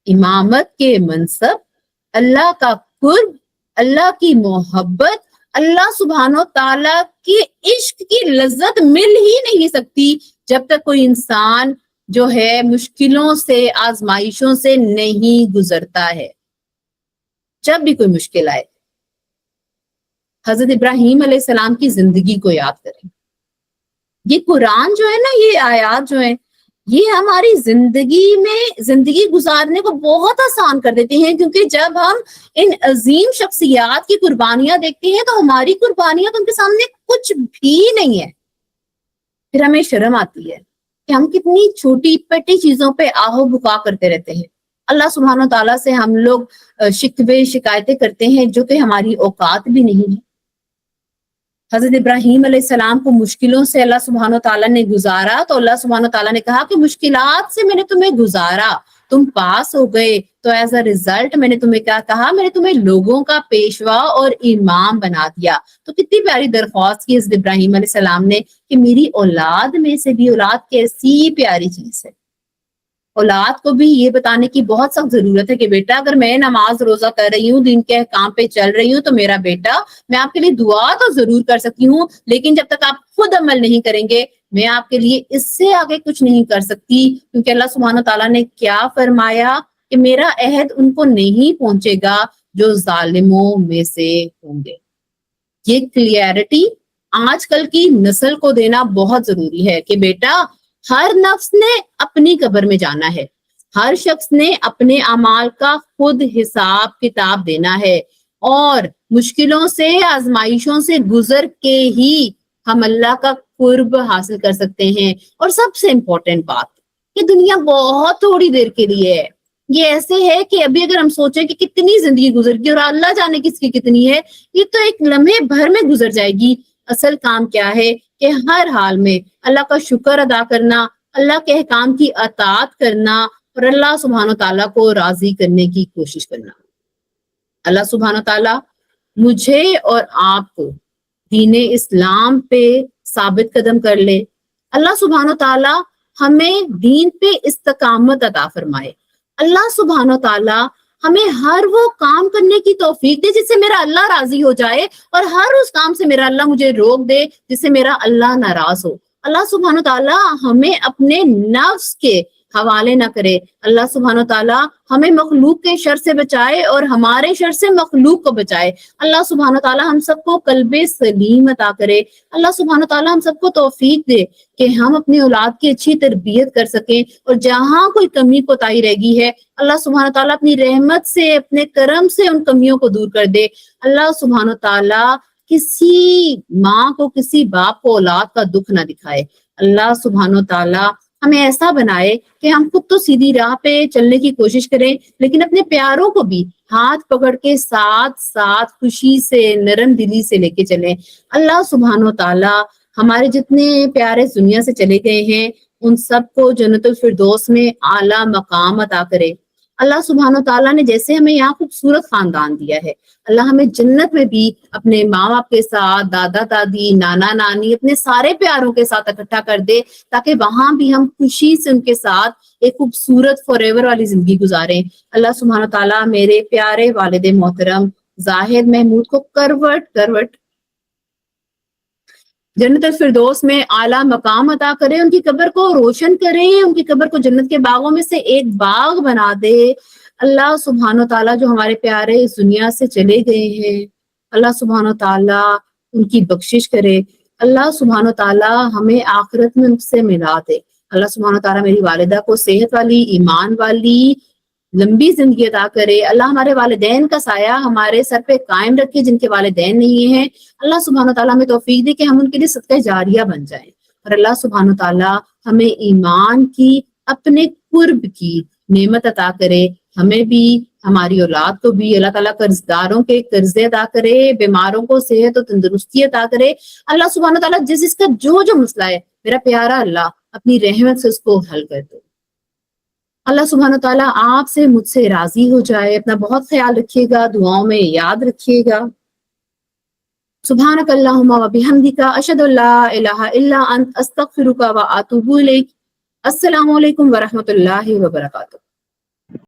امامت کے منصب، اللہ کا قرب، اللہ کی محبت، اللہ سبحانہ و تعالیٰ کی عشق کی لذت مل ہی نہیں سکتی جب تک کوئی انسان جو ہے مشکلوں سے، آزمائشوں سے نہیں گزرتا ہے۔ جب بھی کوئی مشکل آئے، حضرت ابراہیم علیہ السلام کی زندگی کو یاد کریں۔ یہ قرآن جو ہے نا، یہ آیات جو ہیں، یہ ہماری زندگی گزارنے کو بہت آسان کر دیتے ہیں، کیونکہ جب ہم ان عظیم شخصیات کی قربانیاں دیکھتے ہیں تو ہماری قربانیاں تو ان کے سامنے کچھ بھی نہیں ہے۔ پھر ہمیں شرم آتی ہے کہ ہم کتنی چھوٹی پٹی چیزوں پہ آہو بکا کرتے رہتے ہیں۔ اللہ سبحانہ تعالیٰ سے ہم لوگ شکوے شکایتیں کرتے ہیں جو کہ ہماری اوقات بھی نہیں ہے۔ حضرت ابراہیم علیہ السلام کو مشکلوں سے اللہ سبحانہ تعالیٰ نے گزارا تو اللہ سبحانہ تعالیٰ نے کہا کہ مشکلات سے میں نے تمہیں گزارا، تم پاس ہو گئے، تو ایز اے ریزلٹ میں نے تمہیں کیا کہا، میں نے تمہیں لوگوں کا پیشوا اور امام بنا دیا۔ تو کتنی پیاری درخواست کی حضرت ابراہیم علیہ السلام نے کہ میری اولاد میں سے بھی، اولاد کیسی پیاری چیز ہے۔ اولاد کو بھی یہ بتانے کی بہت سخت ضرورت ہے کہ بیٹا اگر میں نماز روزہ کر رہی ہوں، دین کے احکام پہ چل رہی ہوں، تو میرا بیٹا، میں آپ کے لیے دعا تو ضرور کر سکتی ہوں، لیکن جب تک آپ خود عمل نہیں کریں گے میں آپ کے لیے اس سے آگے کچھ نہیں کر سکتی، کیونکہ اللہ سبحانہ تعالیٰ نے کیا فرمایا کہ میرا عہد ان کو نہیں پہنچے گا جو ظالموں میں سے ہوں گے۔ یہ کلیئرٹی آج کل کی نسل کو دینا بہت ضروری ہے کہ بیٹا، ہر نفس نے اپنی قبر میں جانا ہے، ہر شخص نے اپنے اعمال کا خود حساب کتاب دینا ہے، اور مشکلوں سے، آزمائشوں سے گزر کے ہی ہم اللہ کا قرب حاصل کر سکتے ہیں۔ اور سب سے امپورٹنٹ بات، یہ دنیا بہت تھوڑی دیر کے لیے ہے۔ یہ ایسے ہے کہ ابھی اگر ہم سوچیں کہ کتنی زندگی گزر گئی اور اللہ جانے کس کی کتنی ہے، یہ تو ایک لمحے بھر میں گزر جائے گی۔ اصل کام کیا ہے کہ ہر حال میں اللہ کا شکر ادا کرنا، اللہ کے احکام کی اطاعت کرنا، اور اللہ سبحانہ تعالیٰ کو راضی کرنے کی کوشش کرنا۔ اللہ سبحانہ تعالیٰ مجھے اور آپ کو دین اسلام پہ ثابت قدم کر لے۔ اللہ سبحانہ تعالیٰ ہمیں دین پہ استقامت عطا فرمائے۔ اللہ سبحانہ تعالیٰ ہمیں ہر وہ کام کرنے کی توفیق دے جس سے میرا اللہ راضی ہو جائے، اور ہر اس کام سے میرا اللہ مجھے روک دے جس سے میرا اللہ ناراض ہو۔ اللہ سبحانہ و تعالیٰ ہمیں اپنے نفس کے حوالے نہ کرے، اللہ سبحانہ و تعالیٰ ہمیں مخلوق کے شر سے بچائے اور ہمارے شر سے مخلوق کو بچائے۔ اللہ سبحانہ و تعالیٰ ہم سب کو قلب سلیم عطا کرے۔ اللہ سبحانہ و تعالیٰ ہم سب کو توفیق دے کہ ہم اپنی اولاد کی اچھی تربیت کر سکیں، اور جہاں کوئی کمی کوتاہی رہ گئی ہے اللہ سبحانہ و تعالیٰ اپنی رحمت سے، اپنے کرم سے ان کمیوں کو دور کر دے۔ اللہ سبحانہ و تعالیٰ کسی ماں کو، کسی باپ کو اولاد کا دکھ نہ دکھائے۔ اللہ سبحانہ و تعالیٰ ہمیں ایسا بنائے کہ ہم خود تو سیدھی راہ پہ چلنے کی کوشش کریں، لیکن اپنے پیاروں کو بھی ہاتھ پکڑ کے ساتھ ساتھ خوشی سے، نرم دلی سے لے کے چلیں۔ اللہ سبحانہ و تعالیٰ ہمارے جتنے پیارے دنیا سے چلے گئے ہیں ان سب کو جنت الفردوس میں اعلیٰ مقام عطا کرے۔ اللہ سبحانہ و تعالیٰ نے جیسے ہمیں یہاں خوبصورت خاندان دیا ہے، اللہ ہمیں جنت میں بھی اپنے ماں باپ کے ساتھ، دادا دادی، نانا نانی، اپنے سارے پیاروں کے ساتھ اکٹھا کر دے، تاکہ وہاں بھی ہم خوشی سے ان کے ساتھ ایک خوبصورت فار ایور والی زندگی گزاریں۔ اللہ سبحانہ و تعالیٰ میرے پیارے والد محترم زاہد محمود کو کروٹ جنت الفردوس میں اعلیٰ مقام عطا کرے، ان کی قبر کو روشن کرے، ان کی قبر کو جنت کے باغوں میں سے ایک باغ بنا دے۔ اللہ سبحانہ و تعالیٰ جو ہمارے پیارے اس دنیا سے چلے گئے ہیں اللہ سبحانہ و تعالیٰ ان کی بخشش کرے۔ اللہ سبحانہ و تعالیٰ ہمیں آخرت میں ان سے ملا دے۔ اللہ سبحانہ و تعالیٰ میری والدہ کو صحت والی، ایمان والی، لمبی زندگی عطا کرے۔ اللہ ہمارے والدین کا سایہ ہمارے سر پہ قائم رکھے، جن کے والدین نہیں ہیں اللہ سبحانہ و تعالیٰ ہمیں توفیق دے کہ ہم ان کے لیے صدقہ جاریہ بن جائیں، اور اللہ سبحانہ و تعالیٰ ہمیں ایمان کی، اپنے قرب کی نعمت عطا کرے، ہمیں بھی، ہماری اولاد کو بھی۔ اللہ تعالیٰ قرض داروں کے قرضے عطا کرے، بیماروں کو صحت و تندرستی عطا کرے۔ اللہ سبحانہ و تعالیٰ جس کا جو مسئلہ ہے میرا پیارا اللہ اپنی رحمت سے اس کو حل کر دو۔ اللہ سبحانہ و تعالیٰ آپ سے، مجھ سے راضی ہو جائے۔ اپنا بہت خیال رکھیے گا، دعاؤں میں یاد رکھیے گا۔ سبحانک اللہم و بحمدک، اشہد ان لا الہ الا انت، استغفرک و اتوب الیک۔ السلام علیکم ورحمۃ اللہ وبرکاتہ۔